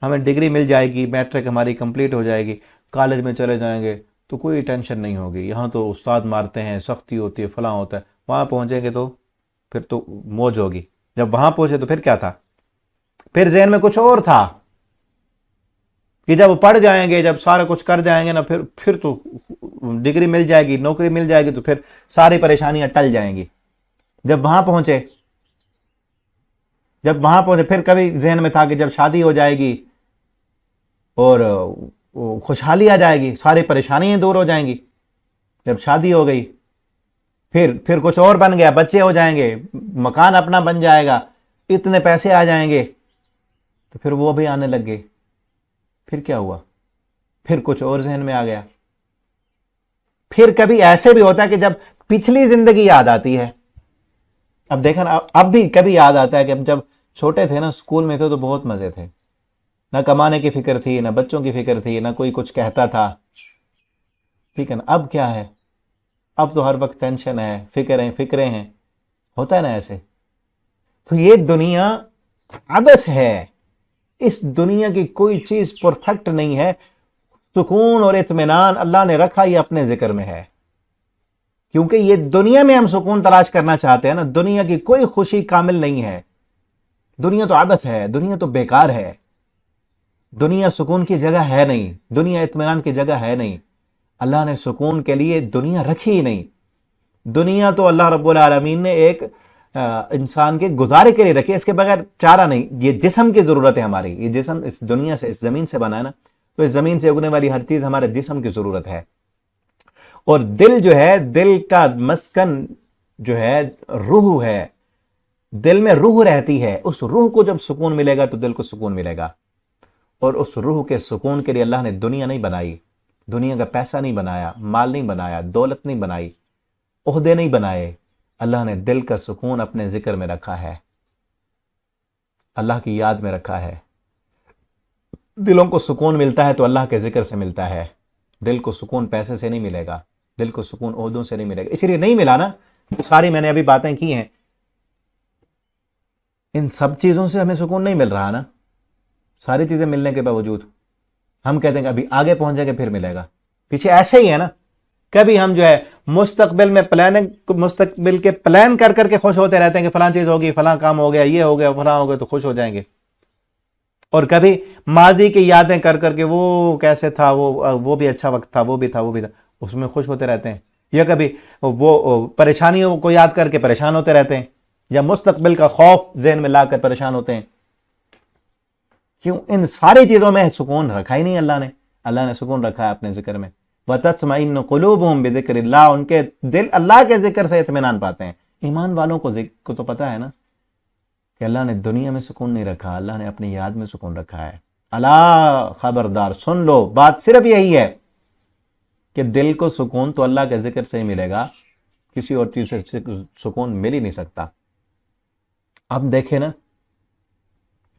ہمیں ڈگری مل جائے گی، میٹرک ہماری کمپلیٹ ہو جائے گی، کالج میں چلے جائیں گے تو کوئی ٹینشن نہیں ہوگی. یہاں تو استاد مارتے ہیں، سختی ہوتی ہے، فلاں ہوتا ہے. وہاں پہنچیں گے تو پھر تو موج ہوگی. جب وہاں پہنچے تو پھر کیا تھا؟ پھر ذہن میں کچھ اور تھا کہ جب پڑھ جائیں گے، جب سارا کچھ کر جائیں گے نا، پھر تو ڈگری مل جائے گی، نوکری مل جائے گی، تو پھر ساری پریشانیاں ٹل جائیں گی. جب وہاں پہنچے پھر کبھی ذہن میں تھا کہ جب شادی ہو جائے گی اور خوشحالی آ جائے گی، ساری پریشانیاں دور ہو جائیں گی. جب شادی ہو گئی پھر کچھ اور بن گیا، بچے ہو جائیں گے، مکان اپنا بن جائے گا، اتنے پیسے آ جائیں گے، تو پھر وہ بھی آنے لگ گئے. پھر کیا ہوا؟ پھر کچھ اور ذہن میں آ گیا. پھر کبھی ایسے بھی ہوتا ہے کہ جب پچھلی زندگی یاد آتی ہے. اب دیکھیں اب بھی کبھی یاد آتا ہے کہ جب چھوٹے تھے نا، سکول میں تھے تو بہت مزے تھے، نہ کمانے کی فکر تھی، نہ بچوں کی فکر تھی، نہ کوئی کچھ کہتا تھا. ٹھیک ہے نا؟ اب کیا ہے؟ اب تو ہر وقت ٹینشن ہے، فکریں ہیں، ہوتا ہے نا ایسے. تو یہ دنیا عبث ہے، اس دنیا کی کوئی چیز پرفیکٹ نہیں ہے. سکون اور اطمینان اللہ نے رکھا یہ اپنے ذکر میں ہے، کیونکہ یہ دنیا میں ہم سکون تلاش کرنا چاہتے ہیں نا. دنیا کی کوئی خوشی کامل نہیں ہے، دنیا تو عبث ہے، دنیا تو بیکار ہے، دنیا سکون کی جگہ ہے نہیں، دنیا اطمینان کی جگہ ہے نہیں. اللہ نے سکون کے لیے دنیا رکھی ہی نہیں. دنیا تو اللہ رب العالمین نے ایک انسان کے گزارے کے لیے رکھی، اس کے بغیر چارہ نہیں. یہ جسم کی ضرورت ہے ہماری، یہ جسم اس دنیا سے، اس زمین سے بنا ہے نا، تو اس زمین سے اگنے والی ہر چیز ہمارے جسم کی ضرورت ہے. اور دل جو ہے، دل کا مسکن جو ہے روح ہے، دل میں روح رہتی ہے. اس روح کو جب سکون ملے گا تو دل کو سکون ملے گا. اور اس روح کے سکون کے لیے اللہ نے دنیا نہیں بنائی، دنیا کا پیسہ نہیں بنایا، مال نہیں بنایا، دولت نہیں بنائی، عہدے نہیں بنائے. اللہ نے دل کا سکون اپنے ذکر میں رکھا ہے، اللہ کی یاد میں رکھا ہے. دلوں کو سکون ملتا ہے تو اللہ کے ذکر سے ملتا ہے. دل کو سکون پیسے سے نہیں ملے گا، دل کو سکون عہدوں سے نہیں ملے گا. اسی لیے نہیں ملا نا، ساری میں نے ابھی باتیں کی ہیں، ان سب چیزوں سے ہمیں سکون نہیں مل رہا نا. ساری چیزیں ملنے کے باوجود ہم کہتے ہیں کہ ابھی آگے پہنچ جائیں گے پھر ملے گا. پیچھے ایسے ہی ہے نا. کبھی ہم جو ہے مستقبل کے پلان کر کے خوش ہوتے رہتے ہیں کہ فلاں چیز ہوگی، فلاں کام ہو گیا، یہ ہو گیا، فلاں ہو گیا، تو خوش ہو جائیں گے. اور کبھی ماضی کی یادیں کر کے وہ کیسے تھا، وہ بھی اچھا وقت تھا، وہ بھی تھا، اس میں خوش ہوتے رہتے ہیں. یا کبھی وہ پریشانیوں کو یاد کر کے پریشان ہوتے رہتے ہیں، یا مستقبل کا خوف ذہن میں لا کر پریشان ہوتے ہیں. کیوں؟ ان ساری چیزوں میں سکون رکھا ہی نہیں اللہ نے سکون رکھا ہے اپنے ذکر میں. وَتَطْمَئِنُّ قُلُوبُهُمْ بِذِكْرِ اللَّهِ، ان کے دل اللہ کے ذکر سے اطمینان پاتے ہیں. ایمان والوں کو تو پتہ ہے نا کہ اللہ نے دنیا میں سکون نہیں رکھا، اللہ نے اپنی یاد میں سکون رکھا ہے. اللہ خبردار، سن لو، بات صرف یہی ہے کہ دل کو سکون تو اللہ کے ذکر سے ہی ملے گا، کسی اور چیز سے سکون مل ہی نہیں سکتا. اب دیکھیں نا،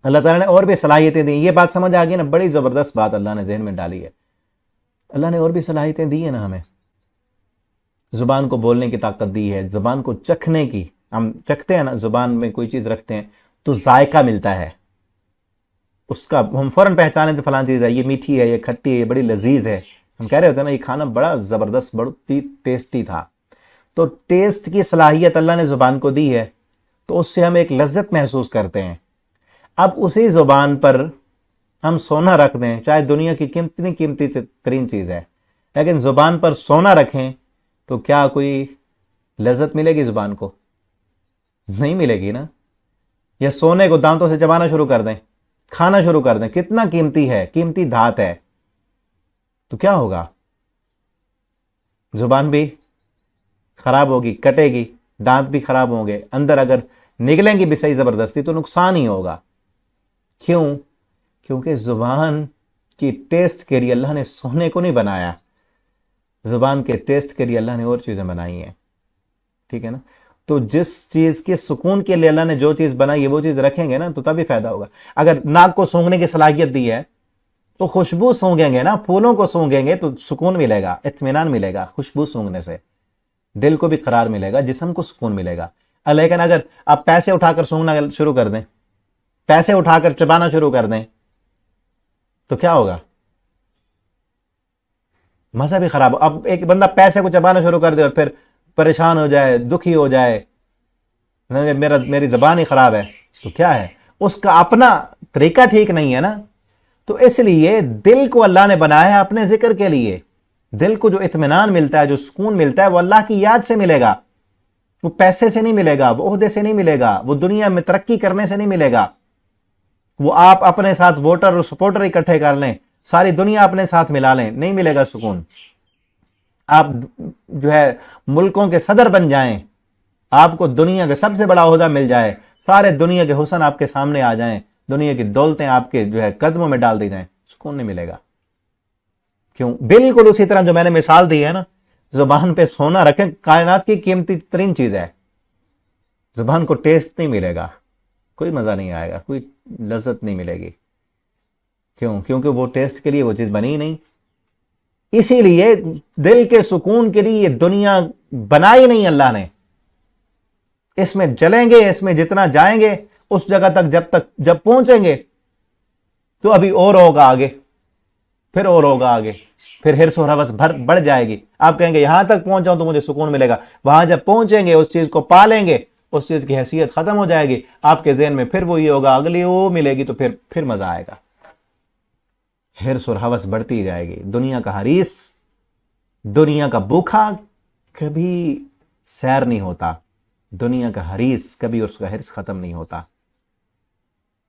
اللہ تعالیٰ نے اور بھی صلاحیتیں دی. یہ بات سمجھ آ گئی نا, بڑی زبردست بات اللہ نے ذہن میں ڈالی ہے. اللہ نے اور بھی صلاحیتیں دی ہیں نا ہمیں. زبان کو بولنے کی طاقت دی ہے, زبان کو چکھنے کی. ہم چکھتے ہیں نا, زبان میں کوئی چیز رکھتے ہیں تو ذائقہ ملتا ہے اس کا, ہم فوراً پہچانے تو فلان چیز ہے, یہ میٹھی ہے, یہ کھٹی ہے, یہ بڑی لذیذ ہے. ہم کہہ رہے ہوتے ہیں نا یہ کھانا بڑا زبردست, بڑی ٹیسٹی تھا. تو ٹیسٹ کی صلاحیت اللہ نے زبان کو دی ہے, تو اس سے ہم ایک لذت محسوس کرتے ہیں. اب اسی زبان پر ہم سونا رکھ دیں, چاہے دنیا کی کتنی قیمتی ترین چیز ہے, لیکن زبان پر سونا رکھیں تو کیا کوئی لذت ملے گی زبان کو؟ نہیں ملے گی نا. یا سونے کو دانتوں سے چبانا شروع کر دیں, کھانا شروع کر دیں, کتنا قیمتی ہے, قیمتی دھات ہے, تو کیا ہوگا؟ زبان بھی خراب ہوگی, کٹے گی, دانت بھی خراب ہوں گے, اندر اگر نگلیں گی بھی صحیح زبردستی تو نقصان ہی ہوگا. کیوں؟ کیونکہ زبان کی ٹیسٹ کے لیے اللہ نے سونے کو نہیں بنایا, زبان کے ٹیسٹ کے لیے اللہ نے اور چیزیں بنائی ہیں. ٹھیک ہے نا. تو جس چیز کے سکون کے لیے اللہ نے جو چیز بنائی ہے وہ چیز رکھیں گے نا تو تبھی فائدہ ہوگا. اگر ناک کو سونگھنے کی صلاحیت دی ہے تو خوشبو سونگیں گے نا, پھولوں کو سونگیں گے تو سکون ملے گا, اطمینان ملے گا. خوشبو سونگنے سے دل کو بھی قرار ملے گا, جسم کو سکون ملے گا. لیکن اگر آپ پیسے اٹھا کر سونگنا شروع کر دیں, پیسے اٹھا کر چبانا شروع کر دیں تو کیا ہوگا؟ مزہ بھی خراب. اب ایک بندہ پیسے کو چبانا شروع کر دے اور پھر پریشان ہو جائے, دکھی ہو جائے, میری زبان ہی خراب ہے, تو کیا ہے؟ اس کا اپنا طریقہ ٹھیک نہیں ہے نا. تو اس لیے دل کو اللہ نے بنایا ہے اپنے ذکر کے لیے. دل کو جو اطمینان ملتا ہے, جو سکون ملتا ہے, وہ اللہ کی یاد سے ملے گا, وہ پیسے سے نہیں ملے گا, وہ عہدے سے نہیں ملے گا, وہ دنیا میں ترقی کرنے سے نہیں ملے گا. وہ آپ اپنے ساتھ ووٹر اور سپورٹر اکٹھے کر لیں, ساری دنیا اپنے ساتھ ملا لیں, نہیں ملے گا سکون. آپ جو ہے ملکوں کے صدر بن جائیں, آپ کو دنیا کا سب سے بڑا عہدہ مل جائے, سارے دنیا کے حسن آپ کے سامنے آ جائیں, دنیا کی دولتیں آپ کے جو ہے قدموں میں ڈال دی جائیں, سکون نہیں ملے گا. کیوں؟ بالکل اسی طرح جو میں نے مثال دی ہے نا, زبان پہ سونا رکھیں, کائنات کی قیمتی ترین چیز ہے. زبان کو ٹیسٹ نہیں ملے گا, کوئی مزہ نہیں آئے گا, کوئی لذت نہیں ملے گی. کیوں؟ کیونکہ وہ ٹیسٹ کے لیے وہ چیز بنی ہی نہیں. اسی لیے دل کے سکون کے لیے یہ دنیا بنائی نہیں اللہ نے. اس میں چلیں گے, اس میں جتنا جائیں گے, اس جگہ تک جب پہنچیں گے تو ابھی اور ہوگا آگے, پھر اور ہوگا آگے, پھر حرص و ہوس بڑھ جائے گی. آپ کہیں گے یہاں تک پہنچاؤں تو مجھے سکون ملے گا, وہاں جب پہنچیں گے اس چیز کو پالیں گے, اس چیز کی حیثیت ختم ہو جائے گی. آپ کے ذہن میں پھر وہ یہ ہوگا, اگلی وہ ملے گی تو پھر مزہ آئے گا. حرص اور ہوس بڑھتی جائے گی. دنیا کا حریص, دنیا کا بھوکا کبھی سیر نہیں ہوتا, دنیا کا حریص کبھی اس کا حرص ختم نہیں ہوتا.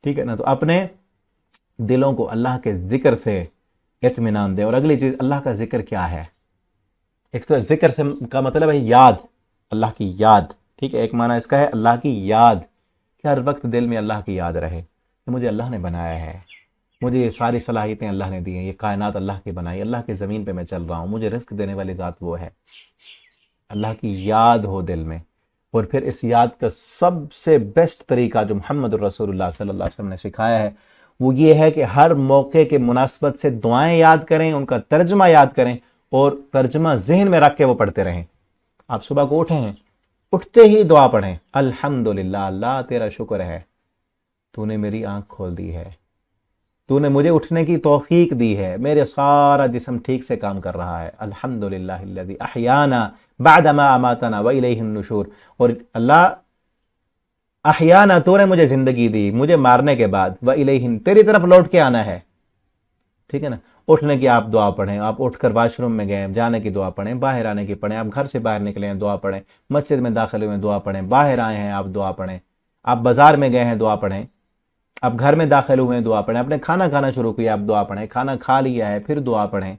ٹھیک ہے نا. تو اپنے دلوں کو اللہ کے ذکر سے اطمینان دے. اور اگلی چیز, اللہ کا ذکر کیا ہے؟ ایک تو ذکر سے کا مطلب ہے یاد, اللہ کی یاد. ٹھیک ہے, ایک معنی اس کا ہے اللہ کی یاد, کہ ہر وقت دل میں اللہ کی یاد رہے کہ مجھے اللہ نے بنایا ہے, مجھے یہ ساری صلاحیتیں اللہ نے دی ہیں, یہ کائنات اللہ کی بنائی, اللہ کی زمین پہ میں چل رہا ہوں, مجھے رزق دینے والی ذات وہ ہے. اللہ کی یاد ہو دل میں. اور پھر اس یاد کا سب سے بیسٹ طریقہ جو محمد الرسول اللہ صلی اللہ علیہ وسلم نے سکھایا ہے وہ یہ ہے کہ ہر موقع کے مناسبت سے دعائیں یاد کریں, ان کا ترجمہ یاد کریں, اور ترجمہ ذہن میں رکھ کے وہ پڑھتے رہیں. آپ صبح کو اٹھے ہیں, اٹھتے ہی دعا پڑھیں, الحمدللہ, اللہ تیرا شکر ہے, تو نے میری آنکھ کھول دی ہے, تو نے مجھے اٹھنے کی توفیق دی ہے, میرے سارا جسم ٹھیک سے کام کر رہا ہے, الحمدللہ الذی احیانا بعد ما اماتنا والیہ النشور. اور اللہ احیانا, تو نے مجھے زندگی دی مجھے مارنے کے بعد, والیہ, تیری طرف لوٹ کے آنا ہے. ٹھیک ہے نا. اٹھنے کی آپ دعا پڑھیں, آپ اٹھ کر واش روم میں گئے جانے کی دعا پڑھیں, باہر آنے کی پڑھیں, آپ گھر سے باہر نکلے ہیں دعا پڑھیں, مسجد میں داخل ہوئے دعا پڑھیں, باہر آئے ہیں آپ دعا پڑھیں, آپ بازار میں گئے ہیں دعا پڑھیں, آپ گھر میں داخل ہوئے ہیں دعا پڑھیں, آپ نے کھانا کھانا شروع کیا آپ دعا پڑھیں, کھانا کھا لیا ہے پھر دعا پڑھیں.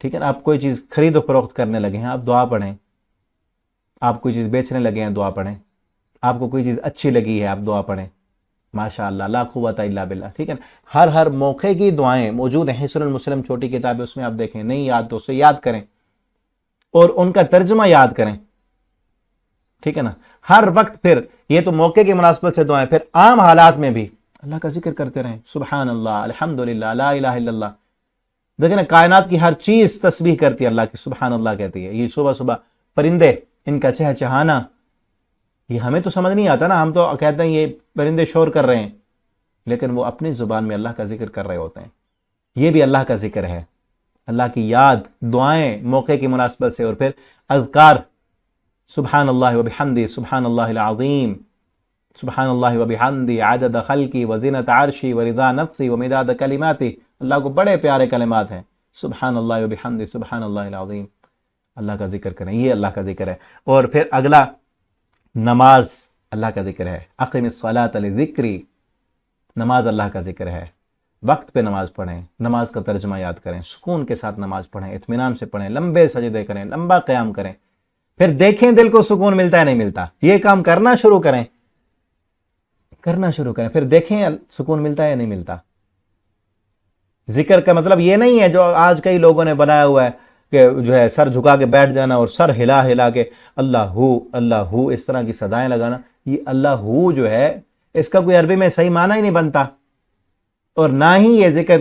ٹھیک ہے نا. آپ کوئی چیز خرید و فروخت کرنے لگے ہیں آپ دعا پڑھیں, آپ کوئی چیز بیچنے لگے ہیں دعا پڑھیں, آپ کو کوئی چیز اچھی لگی ہے آپ دعا پڑھیں, ماشاء اللہ, لا قوت الا باللہ. ٹھیک ہے نا. ہر موقع کی دعائیں موجود ہیں. حصن المسلم چھوٹی کتاب ہے, اس میں آپ دیکھیں, نہیں یاد تو اسے یاد کریں اور ان کا ترجمہ یاد کریں. ٹھیک ہے نا. ہر وقت, پھر یہ تو موقع کی مناسبت سے دعائیں, پھر عام حالات میں بھی اللہ کا ذکر کرتے رہیں، سبحان اللہ، الحمدللہ، لا الہ الا اللہ۔ دیکھیں نا، کائنات کی ہر چیز تسبیح کرتی ہے اللہ کی، سبحان اللہ کہتی ہے۔ یہ صبح صبح پرندے، ان کا چہچہانا، یہ ہمیں تو سمجھ نہیں آتا نا، ہم تو کہتے ہیں یہ پرندے شور کر رہے ہیں، لیکن وہ اپنی زبان میں اللہ کا ذکر کر رہے ہوتے ہیں۔ یہ بھی اللہ کا ذکر ہے، اللہ کی یاد، دعائیں موقع کی مناسبت سے، اور پھر اذکار، سبحان اللہ وبحمدہ، سبحان اللہ العظیم، سبحان اللہ وبحمدہ عدد خلقی وزنت عرشی ورضا نفسی ومداد کلماتی۔ اللہ کو بڑے پیارے کلمات ہیں، سبحان اللہ وبحمدہ، سبحان اللہ العظیم۔ اللہ کا ذکر کریں، یہ اللہ کا ذکر ہے۔ اور پھر اگلا، نماز اللہ کا ذکر ہے، اقم الصلاۃ لذکری، نماز اللہ کا ذکر ہے۔ وقت پہ نماز پڑھیں، نماز کا ترجمہ یاد کریں، سکون کے ساتھ نماز پڑھیں، اطمینان سے پڑھیں، لمبے سجدے کریں، لمبا قیام کریں، پھر دیکھیں دل کو سکون ملتا ہے نہیں ملتا۔ یہ کام کرنا شروع کریں، پھر دیکھیں سکون ملتا ہے یا نہیں ملتا۔ ذکر کا مطلب یہ نہیں ہے جو آج کئی لوگوں نے بنایا ہوا ہے کہ جو ہے سر جھکا کے بیٹھ جانا اور سر ہلا ہلا کے اللہ ہو اس طرح کی صدائیں لگانا۔ یہ اللہ ہو جو ہے، اس کا کوئی عربی میں صحیح معنی ہی نہیں بنتا، اور نہ ہی یہ ذکر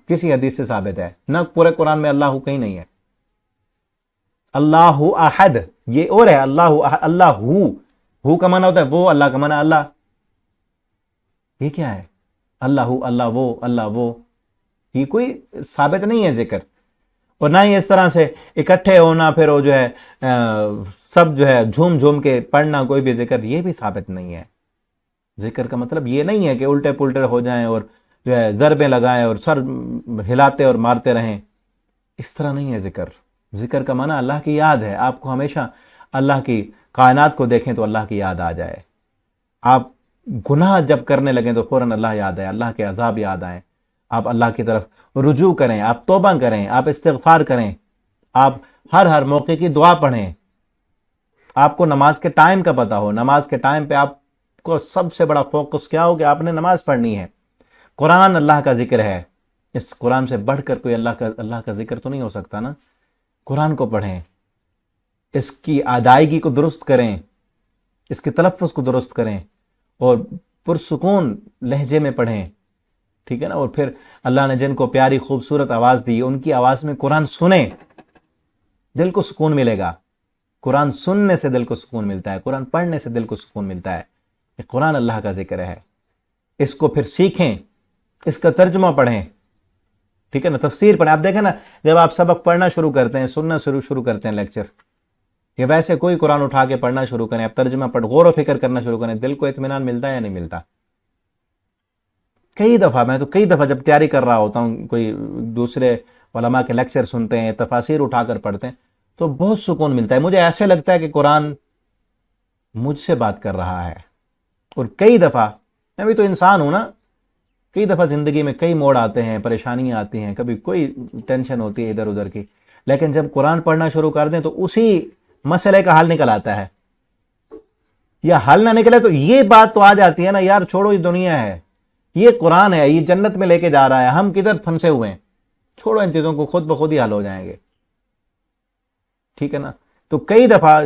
کسی حدیث سے ثابت ہے، نہ پورے قرآن میں اللہ کہیں نہیں ہے۔ اللہ احد یہ اور ہے، اللہ ہو کا معنی ہوتا ہے وہ، اللہ کا معنی اللہ۔ یہ کیا ہے؟ اللہ وہ، یہ کوئی ثابت نہیں ہے ذکر۔ اور نہ ہی اس طرح سے اکٹھے ہونا، پھر وہ جو ہے سب جو ہے جھوم جھوم کے پڑھنا کوئی بھی ذکر، یہ بھی ثابت نہیں ہے۔ ذکر کا مطلب یہ نہیں ہے کہ الٹے پلٹے ہو جائیں اور جو ہے ضربیں لگائیں اور سر ہلاتے اور مارتے رہیں، اس طرح نہیں ہے ذکر۔ ذکر کا معنی اللہ کی یاد ہے، آپ کو ہمیشہ اللہ کی کائنات کو دیکھیں تو اللہ کی یاد آ جائے۔ آپ گناہ جب کرنے لگیں تو فوراً اللہ یاد آئے، اللہ کے عذاب یاد آئیں، آپ اللہ کی طرف رجوع کریں، آپ توبہ کریں، آپ استغفار کریں، آپ ہر موقع کی دعا پڑھیں۔ آپ کو نماز کے ٹائم کا پتہ ہو، نماز کے ٹائم پہ آپ کو سب سے بڑا فوکس کیا ہو کہ آپ نے نماز پڑھنی ہے۔ قرآن اللہ کا ذکر ہے، اس قرآن سے بڑھ کر کوئی اللہ کا ذکر تو نہیں ہو سکتا نا۔ قرآن کو پڑھیں، اس کی ادائیگی کو درست کریں، اس کے تلفظ کو درست کریں، اور پرسکون لہجے میں پڑھیں، ٹھیک ہے نا۔ اور پھر اللہ نے جن کو پیاری خوبصورت آواز دی، ان کی آواز میں قرآن سنیں، دل کو سکون ملے گا۔ قرآن سننے سے دل کو سکون ملتا ہے، قرآن پڑھنے سے دل کو سکون ملتا ہے۔ یہ قرآن اللہ کا ذکر ہے، اس کو پھر سیکھیں، اس کا ترجمہ پڑھیں، ٹھیک ہے نا، تفسیر پڑھیں۔ آپ دیکھیں نا، جب آپ سبق پڑھنا شروع کرتے ہیں، سننا شروع کرتے ہیں لیکچر، یا ویسے کوئی قرآن اٹھا کے پڑھنا شروع کریں، آپ ترجمہ پڑھ غور و فکر کرنا شروع کریں، دل کو اطمینان ملتا ہے یا نہیں ملتا؟ میں تو کئی دفعہ جب تیاری کر رہا ہوتا ہوں، کوئی دوسرے علماء کے لیکچر سنتے ہیں، تفاسیر اٹھا کر پڑھتے ہیں، تو بہت سکون ملتا ہے۔ مجھے ایسے لگتا ہے کہ قرآن مجھ سے بات کر رہا ہے۔ اور کئی دفعہ، میں بھی تو انسان ہوں نا، کئی دفعہ زندگی میں کئی موڑ آتے ہیں، پریشانیاں آتی ہیں، کبھی کوئی ٹینشن ہوتی ہے ادھر ادھر کی، لیکن جب قرآن پڑھنا شروع کر دیں تو اسی مسئلے کا حل نکل آتا ہے، یا حل نہ نکلے تو یہ بات تو آ جاتی ہے نا، یار چھوڑو، یہ دنیا ہے، یہ قرآن ہے، یہ جنت میں لے کے جا رہا ہے، ہم کدھر پھنسے ہوئے ہیں، چھوڑو ان چیزوں کو، خود بخود ہی حل ہو جائیں گے، ٹھیک ہے نا۔ تو کئی دفعہ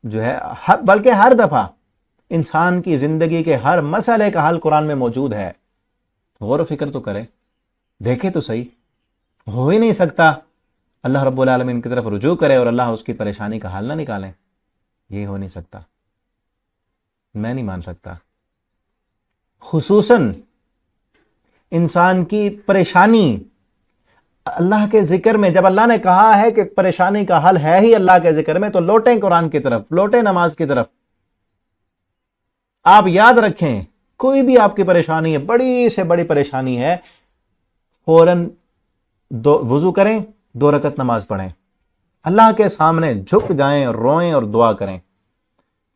جو ہے، بلکہ ہر دفعہ انسان کی زندگی کے ہر مسئلے کا حل قرآن میں موجود ہے۔ غور و فکر تو کریں، دیکھیں تو صحیح، ہو ہی نہیں سکتا اللہ رب العالمین کی طرف رجوع کرے اور اللہ اس کی پریشانی کا حل نہ نکالیں، یہ ہو نہیں سکتا، میں نہیں مان سکتا۔ خصوصاً انسان کی پریشانی اللہ کے ذکر میں، جب اللہ نے کہا ہے کہ پریشانی کا حل ہے ہی اللہ کے ذکر میں، تو لوٹیں قرآن کی طرف، لوٹیں نماز کی طرف۔ آپ یاد رکھیں، کوئی بھی آپ کی پریشانی ہے، بڑی سے بڑی پریشانی ہے، فوراً وضو کریں، 2 رکعت نماز پڑھیں، اللہ کے سامنے جھک جائیں اور روئیں اور دعا کریں،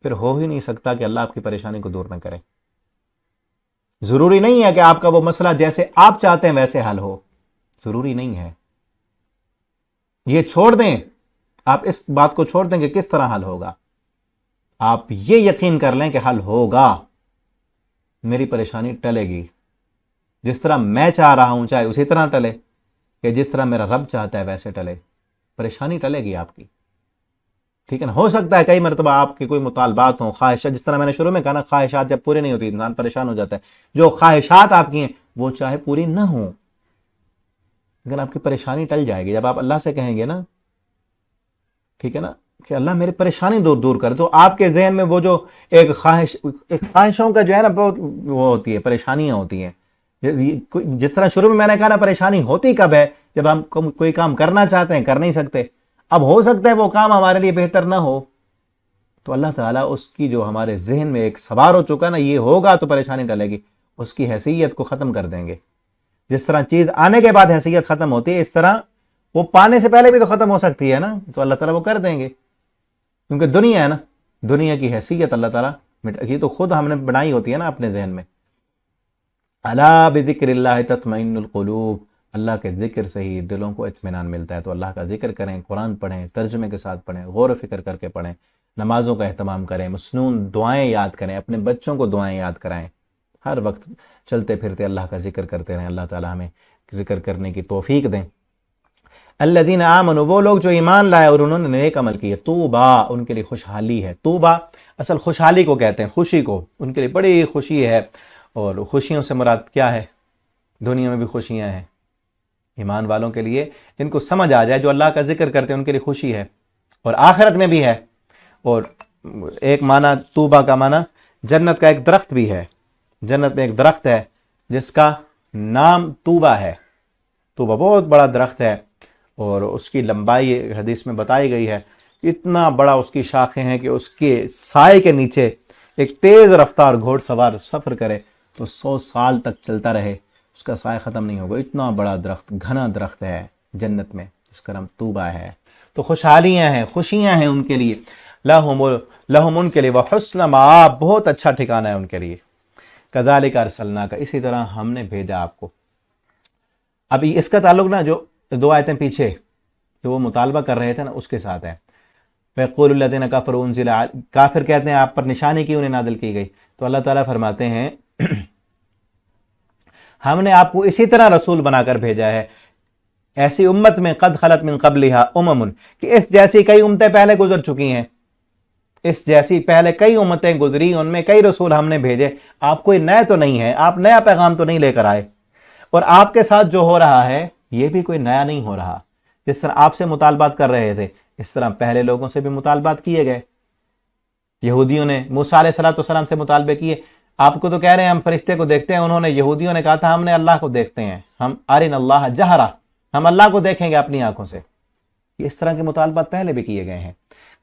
پھر ہو ہی نہیں سکتا کہ اللہ آپ کی پریشانی کو دور نہ کرے۔ ضروری نہیں ہے کہ آپ کا وہ مسئلہ جیسے آپ چاہتے ہیں ویسے حل ہو، ضروری نہیں ہے۔ یہ چھوڑ دیں، آپ اس بات کو چھوڑ دیں کہ کس طرح حل ہوگا، آپ یہ یقین کر لیں کہ حل ہوگا، میری پریشانی ٹلے گی، جس طرح میں چاہ رہا ہوں چاہے اسی طرح ٹلے، کہ جس طرح میرا رب چاہتا ہے ویسے ٹلے، پریشانی ٹلے گی آپ کی، ٹھیک ہے نا. ہو سکتا ہے کئی مرتبہ آپ کے کوئی مطالبات ہوں، خواہشات، جس طرح میں نے شروع میں کہا نا، خواہشات جب پوری نہیں ہوتی انسان پریشان ہو جاتا ہے. جو خواہشات آپ کی ہیں وہ چاہے پوری نہ ہوں، لیکن آپ کی پریشانی ٹل جائے گی جب آپ اللہ سے کہیں گے نا، ٹھیک ہے نا، کہ اللہ میری پریشانی دور کر. تو آپ کے ذہن میں وہ جو ایک خواہشوں کا جو ہے نا وہ ہوتی ہے، پریشانیاں ہوتی ہیں. جس طرح شروع میں نے کہا نا، پریشانی ہوتی کب ہے؟ جب ہم کوئی کام کرنا چاہتے ہیں، کر نہیں سکتے. اب ہو سکتا ہے وہ کام ہمارے لیے بہتر نہ ہو، تو اللہ تعالیٰ اس کی جو ہمارے ذہن میں ایک سوار ہو چکا نا، یہ ہوگا تو پریشانی ٹلے گی، اس کی حیثیت کو ختم کر دیں گے. جس طرح چیز آنے کے بعد حیثیت ختم ہوتی ہے، اس طرح وہ پانے سے پہلے بھی تو ختم ہو سکتی ہے نا، تو اللہ تعالیٰ وہ کر دیں گے. کیونکہ دنیا ہے نا، دنیا کی حیثیت اللہ تعالیٰ یہ تو خود ہم نے بنائی ہوتی ہے نا اپنے ذہن میں. الا بذکر اللہ تطمئن القلوب، اللہ کے ذکر سے ہی دلوں کو اطمینان ملتا ہے. تو اللہ کا ذکر کریں، قرآن پڑھیں، ترجمے کے ساتھ پڑھیں، غور و فکر کر کے پڑھیں، نمازوں کا اہتمام کریں، مسنون دعائیں یاد کریں، اپنے بچوں کو دعائیں یاد کرائیں. ہر وقت چلتے پھرتے اللہ کا ذکر کرتے رہیں. اللہ تعالیٰ ہمیں ذکر کرنے کی توفیق دیں. الذین آمنوا، وہ لوگ جو ایمان لائے اور انہوں نے نیک عمل کیے. طوبیٰ، ان کے لیے خوشحالی ہے. طوبیٰ اصل خوشحالی کو کہتے ہیں، خوشی کو. ان کے لیے بڑی خوشی ہے. اور خوشیوں سے مراد کیا ہے؟ دنیا میں بھی خوشیاں ہیں ایمان والوں کے لیے. ان کو سمجھ آ جائے، جو اللہ کا ذکر کرتے ہیں ان کے لیے خوشی ہے، اور آخرت میں بھی ہے. اور ایک معنی طوبیٰ کا معنی جنت کا ایک درخت بھی ہے. جنت میں ایک درخت ہے جس کا نام طوبیٰ ہے. طوبیٰ بہت بڑا درخت ہے، اور اس کی لمبائی حدیث میں بتائی گئی ہے. اتنا بڑا اس کی شاخیں ہیں کہ اس کے سائے کے نیچے ایک تیز رفتار گھوڑ سوار سفر کرے تو 100 سال تک چلتا رہے، اس کا سایہ ختم نہیں ہوگا. اتنا بڑا درخت، گھنا درخت ہے جنت میں، جس کا نام طوبیٰ ہے. تو خوشحالیاں ہیں، خوشیاں ہیں ان کے لیے. لہم، ان کے لیے، وحسن مآب، بہت اچھا ٹھکانہ ہے ان کے لیے. کذالک ارسلناک، اسی طرح ہم نے بھیجا آپ کو. اب اس کا تعلق نا جو 2 آیتیں پیچھے جو وہ مطالبہ کر رہے تھے نا، اس کے ساتھ ہے. وَيَقُولُ الَّذِينَ كَفَرُوا أُنزِلَ، کافر کہتے ہیں آپ پر نشانی کیوں نہیں نازل کی گئی؟ تو اللہ تعالیٰ فرماتے ہیں ہم نے آپ کو اسی طرح رسول بنا کر بھیجا ہے، ایسی امت میں قد خلت من قبلها امم، کہ اس جیسی کئی امتیں پہلے گزر چکی ہیں. اس جیسی پہلے کئی امتیں گزری، ان میں کئی رسول ہم نے بھیجے. آپ کوئی نئے تو نہیں ہے، آپ نیا پیغام تو نہیں لے کر آئے. اور آپ کے ساتھ جو ہو رہا ہے یہ بھی کوئی نیا نہیں ہو رہا. جس طرح آپ سے مطالبات کر رہے تھے، اس طرح پہلے لوگوں سے بھی مطالبات کیے گئے. یہودیوں نے موسیٰ علیہ السلام سے مطالبے کیے. آپ کو تو کہہ رہے ہیں ہم فرشتے کو دیکھتے ہیں، انہوں نے، یہودیوں نے کہا تھا ہم نے اللہ کو دیکھتے ہیں، ہم ارنا اللہ جہرا، ہم اللہ کو دیکھیں گے اپنی آنکھوں سے. اس طرح کے مطالبات پہلے بھی کیے گئے ہیں.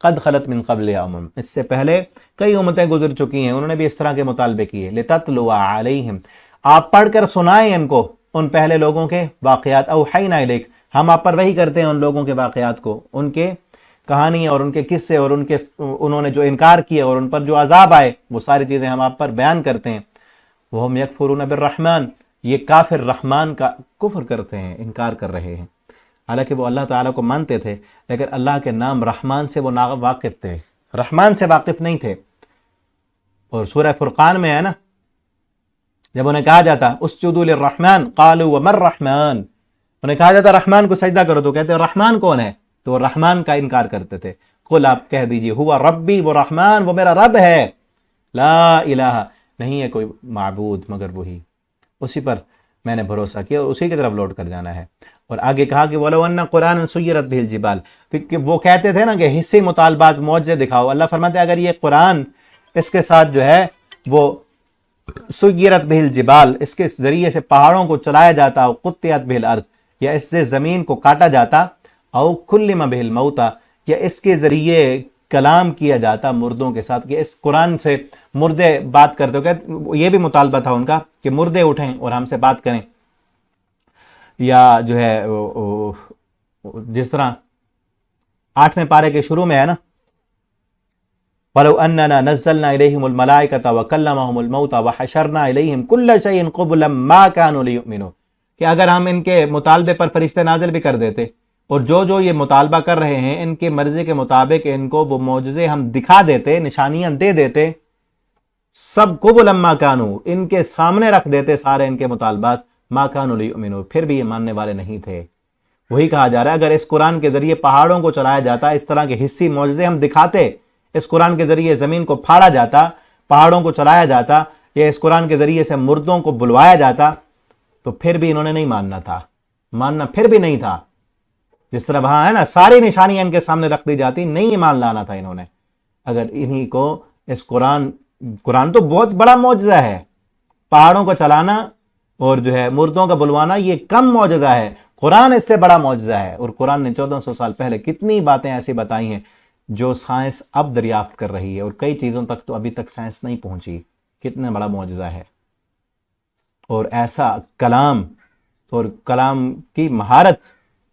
قد خلت من قبل امم، اس سے پہلے کئی امتیں گزر چکی ہیں، انہوں نے بھی اس طرح کے مطالبے کیے. لتتلو علیہم، آپ پڑھ کر سنائیں ان کو، ان پہلے لوگوں کے واقعات. اوحینا الیک، ہم آپ پر وحی کرتے ہیں ان لوگوں کے واقعات کو، ان کے کہانیاں اور ان کے قصے اور انہوں نے جو انکار کیا اور ان پر جو عذاب آئے، وہ ساری چیزیں ہم آپ پر بیان کرتے ہیں. وہم یکفرون بالرحمن، یہ کافر رحمان کا کفر کرتے ہیں، انکار کر رہے ہیں. حالانکہ وہ اللہ تعالیٰ کو مانتے تھے، لیکن اللہ کے نام رحمان سے وہ ناواقف تھے، رحمان سے واقف نہیں تھے. اور سورہ فرقان میں ہے نا، جب انہیں کہا جاتا اسجدوا للرحمن قالوا وما الرحمن، انہیں کہا جاتا رحمان کو سجدہ کرو تو کہتے ہیں رحمان کون ہے؟ تو وہ رحمان کا انکار کرتے تھے. قل، آپ کہہ دیجئے، ہوا ربی، وہ رحمان وہ میرا رب ہے. لا الہ، نہیں ہے کوئی معبود مگر وہی، اسی پر میں نے بھروسہ کیا اور اسی کی طرف لوٹ کر جانا ہے. اور آگے کہا کہ وَلَوْ أَنَّ قُرْآنًا سُيِّرَتْ بِهِ الْجِبَالُ، کہ وہ کہتے تھے نا کہ حصے مطالبات معجزے دکھاؤ. اللہ فرماتے ہیں اگر یہ قرآن، اس کے ساتھ جو ہے وہ سُيِّرَتْ بِهِ الْجِبَالُ، اس کے ذریعے سے پہاڑوں کو چلایا جاتا، او قُطِّعَتْ بِهِ الْأَرْضُ، یا اس سے زمین کو کاٹا جاتا، او كُلِّمَ بِهِ الْمَوْتَى، یا اس کے ذریعے کلام کیا جاتا مردوں کے ساتھ، کہ اس قرآن سے مردے بات کرتے ہو. یہ بھی مطالبہ تھا ان کا کہ مردے اٹھیں اور ہم سے بات کریں. یا جو ہے جس طرح 8ویں پارے کے شروع میں ہے نا، وَلَوْ أَنَّنَا نَزَّلْنَا إِلَيْهِمُ الْمَلَائِكَةَ وَكَلَّمَهُمُ الْمَوْتَى وَحَشَرْنَا إِلَيْهِمْ كُلَّ شَيْءٍ قُبُلًا مَا كَانُوا لِيُؤْمِنُوا، کہ اگر ہم ان کے مطالبے پر فرشتے نازل بھی کر دیتے اور جو یہ مطالبہ کر رہے ہیں ان کے مرضی کے مطابق ان کو وہ معجزے ہم دکھا دیتے، نشانیاں دے دیتے، سب قبلا ما كانوا، ان کے سامنے رکھ دیتے سارے ان کے مطالبات، ما كانوا ليؤمنوا، پھر بھی یہ ماننے والے نہیں تھے. وہی کہا جا رہا ہے اگر اس قرآن کے ذریعے پہاڑوں کو چلایا جاتا، اس طرح کے حصی معجزے ہم دکھاتے، اس قرآن کے ذریعے زمین کو پھاڑا جاتا، پہاڑوں کو چلایا جاتا، یا اس قرآن کے ذریعے سے مردوں کو بلوایا جاتا، تو پھر بھی انہوں نے نہیں ماننا تھا، ماننا پھر بھی نہیں تھا. جس طرح وہاں ہے نا ساری نشانیاں ان کے سامنے رکھ دی جاتی، نہیں ایمان لانا تھا انہوں نے. اگر انہی کو اس قرآن تو بہت بڑا معجزہ ہے، پہاڑوں کو چلانا اور جو ہے مردوں کا بلوانا یہ کم معجزہ ہے، قرآن اس سے بڑا معجزہ ہے. اور قرآن نے 1400 سال پہلے کتنی باتیں ایسی بتائی ہیں جو سائنس اب دریافت کر رہی ہے، اور کئی چیزوں تک تو ابھی تک سائنس نہیں پہنچی. کتنا بڑا معجزہ ہے. اور ایسا کلام اور کلام کی مہارت،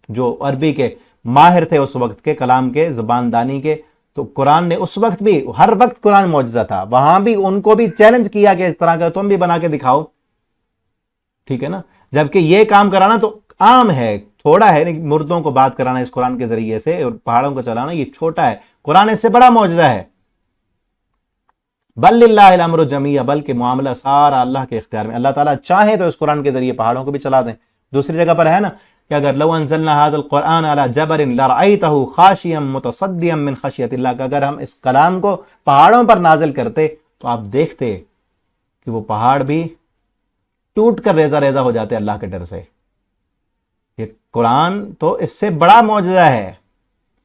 جو عربی کے ماہر تھے اس وقت کے کلام کے زباندانی کے، تو قرآن نے اس وقت بھی، ہر وقت قرآن معجزہ تھا، وہاں بھی ان کو بھی چیلنج کیا کہ اس طرح کا تم بھی بنا کے دکھاؤ. ٹھیک ہے نا. جبکہ یہ کام کرانا تو عام ہے، تھوڑا ہے، مردوں کو بات کرانا اس قرآن کے ذریعے سے اور پہاڑوں کو چلانا یہ چھوٹا ہے، قرآن اس سے بڑا معجزہ ہے. بل للہ الامر جمیع، بلکہ معاملہ سارا اللہ کے اختیار میں. اللہ تعالیٰ چاہے تو اس قرآن کے ذریعے پہاڑوں کو بھی چلا دیں. دوسری جگہ پر ہے نا کہ اگر لو انزلنا هذا القرآن على جبل لرأيته خاشعا متصدعا من خشیۃ اللہ، کہ اگر ہم اس کلام کو پہاڑوں پر نازل کرتے تو آپ دیکھتے کہ وہ پہاڑ بھی ٹوٹ کر ریزہ ریزہ ہو جاتے اللہ کے ڈر سے. یہ قرآن تو اس سے بڑا معجزہ ہے،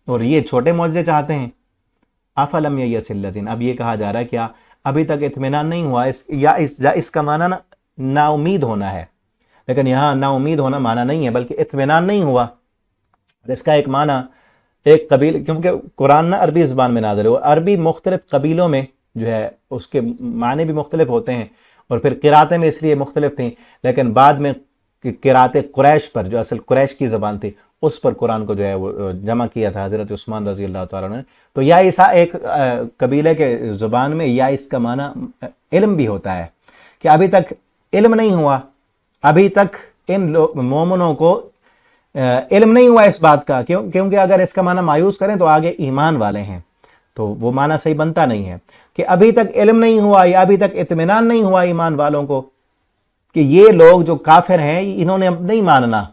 اور یہ چھوٹے معجزے چاہتے ہیں. افلم ییأس الذین، اب یہ کہا جا رہا ہے کیا ابھی تک اطمینان نہیں ہوا؟ اس کا معنی نا امید ہونا ہے، لیکن یہاں نا امید ہونا معنی نہیں ہے، بلکہ اطمینان نہیں ہوا. اس کا ایک معنی ایک قبیل، کیونکہ قرآن نا عربی زبان میں نازل ہوا، عربی مختلف قبیلوں میں جو ہے اس کے معنی بھی مختلف ہوتے ہیں، اور پھر قراتیں میں اس لیے مختلف تھیں. لیکن بعد میں قرات قریش پر، جو اصل قریش کی زبان تھی، اس پر قرآن کو جو ہے وہ جمع کیا تھا حضرت عثمان رضی اللہ تعالیٰ نے. تو یا اس ایک قبیلے کے زبان میں یا اس کا معنی علم بھی ہوتا ہے، کہ ابھی تک علم نہیں ہوا، ابھی تک ان مومنوں کو علم نہیں ہوا اس بات کا. کیونکہ اگر اس کا معنی مایوس کریں تو آگے ایمان والے ہیں، تو وہ معنی صحیح بنتا نہیں ہے کہ ابھی تک علم نہیں ہوا یا ابھی تک اطمینان نہیں ہوا ایمان والوں کو کہ یہ لوگ جو کافر ہیں انہوں نے اب نہیں ماننا.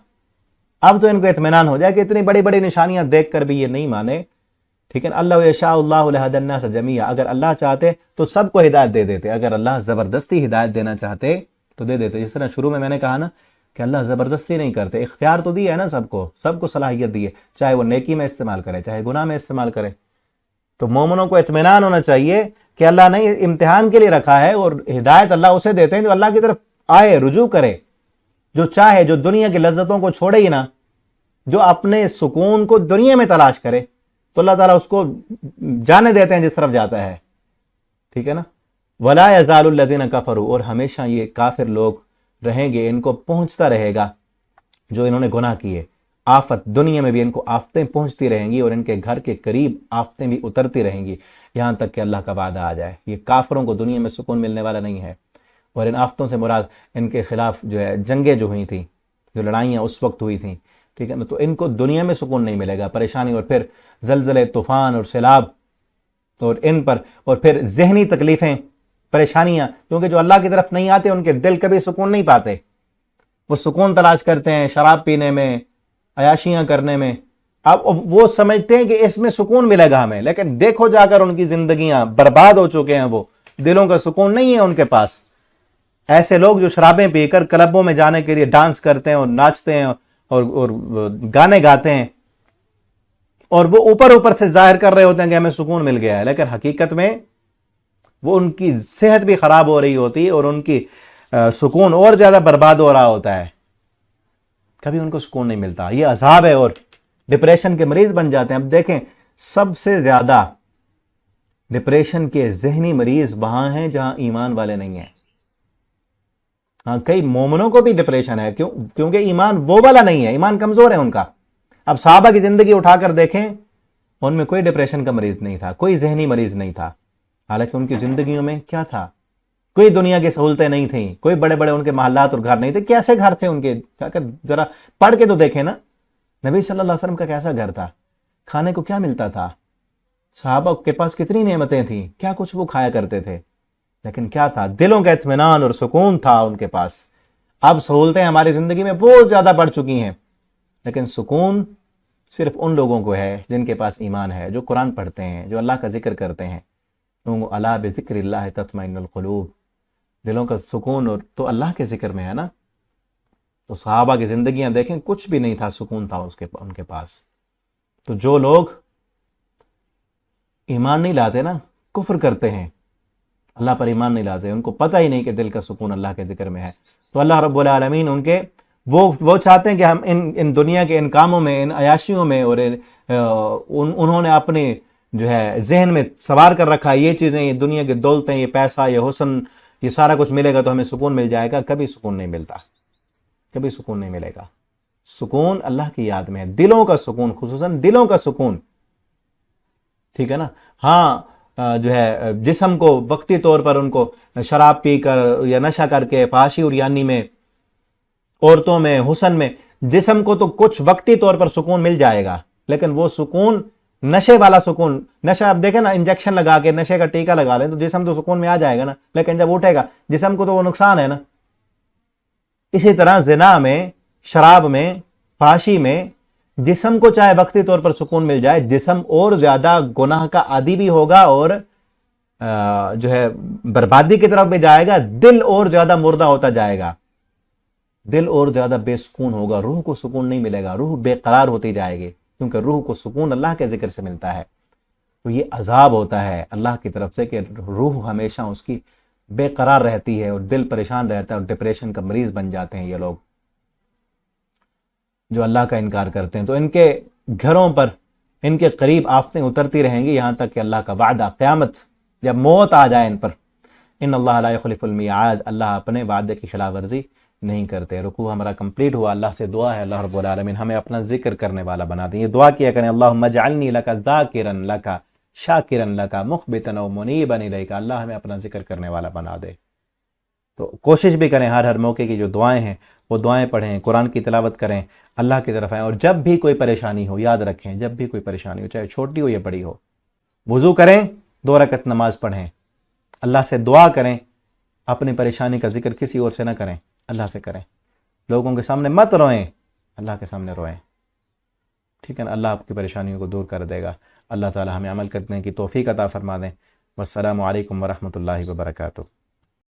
اب تو ان کو اطمینان ہو جائے کہ اتنی بڑی بڑی نشانیاں دیکھ کر بھی یہ نہیں مانے. ٹھیک ہے. اللہ یشاء اللہ لہدی الناس جمیعا، اگر اللہ چاہتے تو سب کو ہدایت دے دیتے، اگر اللہ زبردستی ہدایت دینا چاہتے تو دے دیتے. جس طرح شروع میں نے کہا نا کہ اللہ زبردستی نہیں کرتے، اختیار تو دیا ہے نا، سب کو صلاحیت دی ہے، چاہے وہ نیکی میں استعمال کرے چاہے گناہ میں استعمال کرے. تو مومنوں کو اطمینان ہونا چاہیے کہ اللہ نے امتحان کے لیے رکھا ہے، اور ہدایت اللہ اسے دیتے ہیں جو اللہ کی طرف آئے، رجوع کرے، جو چاہے، جو دنیا کی لذتوں کو چھوڑے ہی نہ، جو اپنے سکون کو دنیا میں تلاش کرے، تو اللہ تعالیٰ اس کو جانے دیتے ہیں جس طرف جاتا ہے. ٹھیک ہے نا. وَلَا يَزَالُ الَّذِينَ كَفَرُوا، اور ہمیشہ یہ کافر لوگ رہیں گے، ان کو پہنچتا رہے گا جو انہوں نے گناہ کیے. آفت، دنیا میں بھی ان کو آفتیں پہنچتی رہیں گی، اور ان کے گھر کے قریب آفتیں بھی اترتی رہیں گی، یہاں تک کہ اللہ کا وعدہ آ جائے. یہ کافروں کو دنیا میں سکون ملنے والا نہیں ہے. اور ان آفتوں سے مراد ان کے خلاف جو ہے جنگیں جو ہوئی تھیں، جو لڑائیاں اس وقت ہوئی تھیں، ٹھیک ہے نا، تو ان کو دنیا میں سکون نہیں ملے گا، پریشانی، اور پھر زلزلے، طوفان اور سیلاب، اور ان پر، اور پھر ذہنی تکلیفیں، پریشانیاں، کیونکہ جو اللہ کی طرف نہیں آتے ان کے دل کبھی سکون نہیں پاتے. وہ سکون تلاش کرتے ہیں شراب پینے میں، عیاشیاں کرنے میں. اب وہ سمجھتے ہیں کہ اس میں سکون ملے گا ہمیں، لیکن دیکھو جا کر ان کی زندگیاں برباد ہو چکے ہیں، وہ دلوں کا سکون نہیں ہے ان کے پاس. ایسے لوگ جو شرابیں پی کر کلبوں میں جانے کے لیے ڈانس کرتے ہیں اور ناچتے ہیں اور گانے گاتے ہیں، اور وہ اوپر سے ظاہر کر رہے ہوتے ہیں کہ ہمیں سکون مل گیا ہے، لیکن حقیقت میں وہ ان کی صحت بھی خراب ہو رہی ہوتی ہے، اور ان کی سکون اور زیادہ برباد ہو رہا ہوتا ہے. کبھی ان کو سکون نہیں ملتا، یہ عذاب ہے، اور ڈپریشن کے مریض بن جاتے ہیں. اب دیکھیں سب سے زیادہ ڈپریشن کے ذہنی مریض وہاں ہیں جہاں ایمان والے نہیں ہیں. ہاں، کئی مومنوں کو بھی ڈپریشن ہے، کیونکہ ایمان وہ والا نہیں ہے، ایمان کمزور ہے ان کا. اب صحابہ کی زندگی اٹھا کر دیکھیں، ان میں کوئی ڈپریشن کا مریض نہیں تھا، کوئی ذہنی مریض نہیں تھا. حالانکہ ان کی زندگیوں میں کیا تھا؟ کوئی دنیا کی سہولتیں نہیں تھیں، کوئی بڑے بڑے ان کے محلات اور گھر نہیں تھے. کیسے گھر تھے ان کے؟ ذرا پڑھ کے تو دیکھیں نا، نبی صلی اللہ علیہ وسلم کا کیسا گھر تھا، کھانے کو کیا ملتا تھا، صحابہ کے پاس کتنی نعمتیں تھیں، کیا کچھ وہ کھایا کرتے تھے. لیکن کیا تھا؟ دلوں کا اطمینان اور سکون تھا ان کے پاس. اب سہولتیں ہماری زندگی میں بہت زیادہ بڑھ چکی ہیں، لیکن سکون صرف ان لوگوں کو ہے جن کے پاس ایمان ہے، جو قرآن پڑھتے ہیں، جو اللہ کا ذکر کرتے ہیں۔ الا بذکر اللہ تطمئن القلوب، دلوں کا سکون اور تو اللہ کے ذکر میں ہے نا۔ تو صحابہ کی زندگیاں دیکھیں، کچھ بھی نہیں تھا، سکون تھا ان کے پاس۔ تو جو لوگ ایمان نہیں لاتے نا، کفر کرتے ہیں، اللہ پر ایمان نہیں لاتے، ان کو پتہ ہی نہیں کہ دل کا سکون اللہ کے ذکر میں ہے، تو اللہ رب العالمین ان کے وہ چاہتے ہیں کہ ہم ان دنیا کے ان کاموں میں، ان عیاشیوں میں، اور انہوں نے اپنے جو ہے ذہن میں سوار کر رکھا ہے یہ چیزیں، یہ دنیا کی دولتیں، یہ پیسہ، یہ حسن، یہ سارا کچھ ملے گا تو ہمیں سکون مل جائے گا۔ کبھی سکون نہیں ملتا، کبھی سکون نہیں ملے گا۔ سکون اللہ کی یاد میں ہے، دلوں کا سکون، خصوصاً دلوں کا سکون، ٹھیک ہے نا۔ ہاں جو ہے جسم کو وقتی طور پر ان کو شراب پی کر یا نشہ کر کے، فحاشی اور یانی میں، عورتوں میں، حسن میں، جسم کو تو کچھ وقتی طور پر سکون مل جائے گا، لیکن وہ سکون نشے والا سکون، نشہ آپ دیکھیں نا، انجیکشن لگا کے نشے کا ٹیکہ لگا لیں تو جسم تو سکون میں آ جائے گا نا، لیکن جب اٹھے گا جسم کو تو وہ نقصان ہے نا۔ اسی طرح زنا میں، شراب میں، فحاشی میں جسم کو چاہے وقتی طور پر سکون مل جائے، جسم اور زیادہ گناہ کا عادی بھی ہوگا اور جو ہے بربادی کی طرف بھی جائے گا، دل اور زیادہ مردہ ہوتا جائے گا، دل اور زیادہ بے سکون ہوگا، روح کو سکون نہیں ملے گا، روح بے قرار ہوتی جائے گی، کیونکہ روح کو سکون اللہ کے ذکر سے ملتا ہے۔ تو یہ عذاب ہوتا ہے اللہ کی طرف سے کہ روح ہمیشہ اس کی بے قرار رہتی ہے اور دل پریشان رہتا ہے، اور ڈپریشن کا مریض بن جاتے ہیں یہ لوگ جو اللہ کا انکار کرتے ہیں۔ تو ان کے گھروں پر، ان کے قریب آفتیں اترتی رہیں گی یہاں تک کہ اللہ کا وعدہ قیامت جب موت آ جائے ان پر، ان اللہ لا یخلف المیعاد، اللہ اپنے وعدے کی خلاف ورزی نہیں کرتے۔ رکوع ہمارا کمپلیٹ ہوا، اللہ سے دعا ہے اللہ رب العالمین ہمیں اپنا ذکر کرنے والا بنا دیں۔ یہ دعا کیا کریں، اللہم اجعلنی لک ذاکرا لک شاکرا لک مخبتا و منیبا الیک، اللہ ہمیں اپنا ذکر کرنے والا بنا دے۔ تو کوشش بھی کریں ہر موقع کی جو دعائیں ہیں وہ دعائیں پڑھیں، قرآن کی تلاوت کریں، اللہ کی طرف آئیں، اور جب بھی کوئی پریشانی ہو یاد رکھیں، جب بھی کوئی پریشانی ہو چاہے چھوٹی ہو یا بڑی ہو، وضو کریں، 2 رکعت نماز پڑھیں، اللہ سے دعا کریں، اپنی پریشانی کا ذکر کسی اور سے نہ کریں، اللہ سے کریں، لوگوں کے سامنے مت روئیں، اللہ کے سامنے روئیں، ٹھیک ہے نا۔ اللہ آپ کی پریشانیوں کو دور کر دے گا۔ اللہ تعالی ہمیں عمل کرنے کی توفیق عطا فرما دیں۔ والسلام علیکم ورحمۃ اللہ وبرکاتہ۔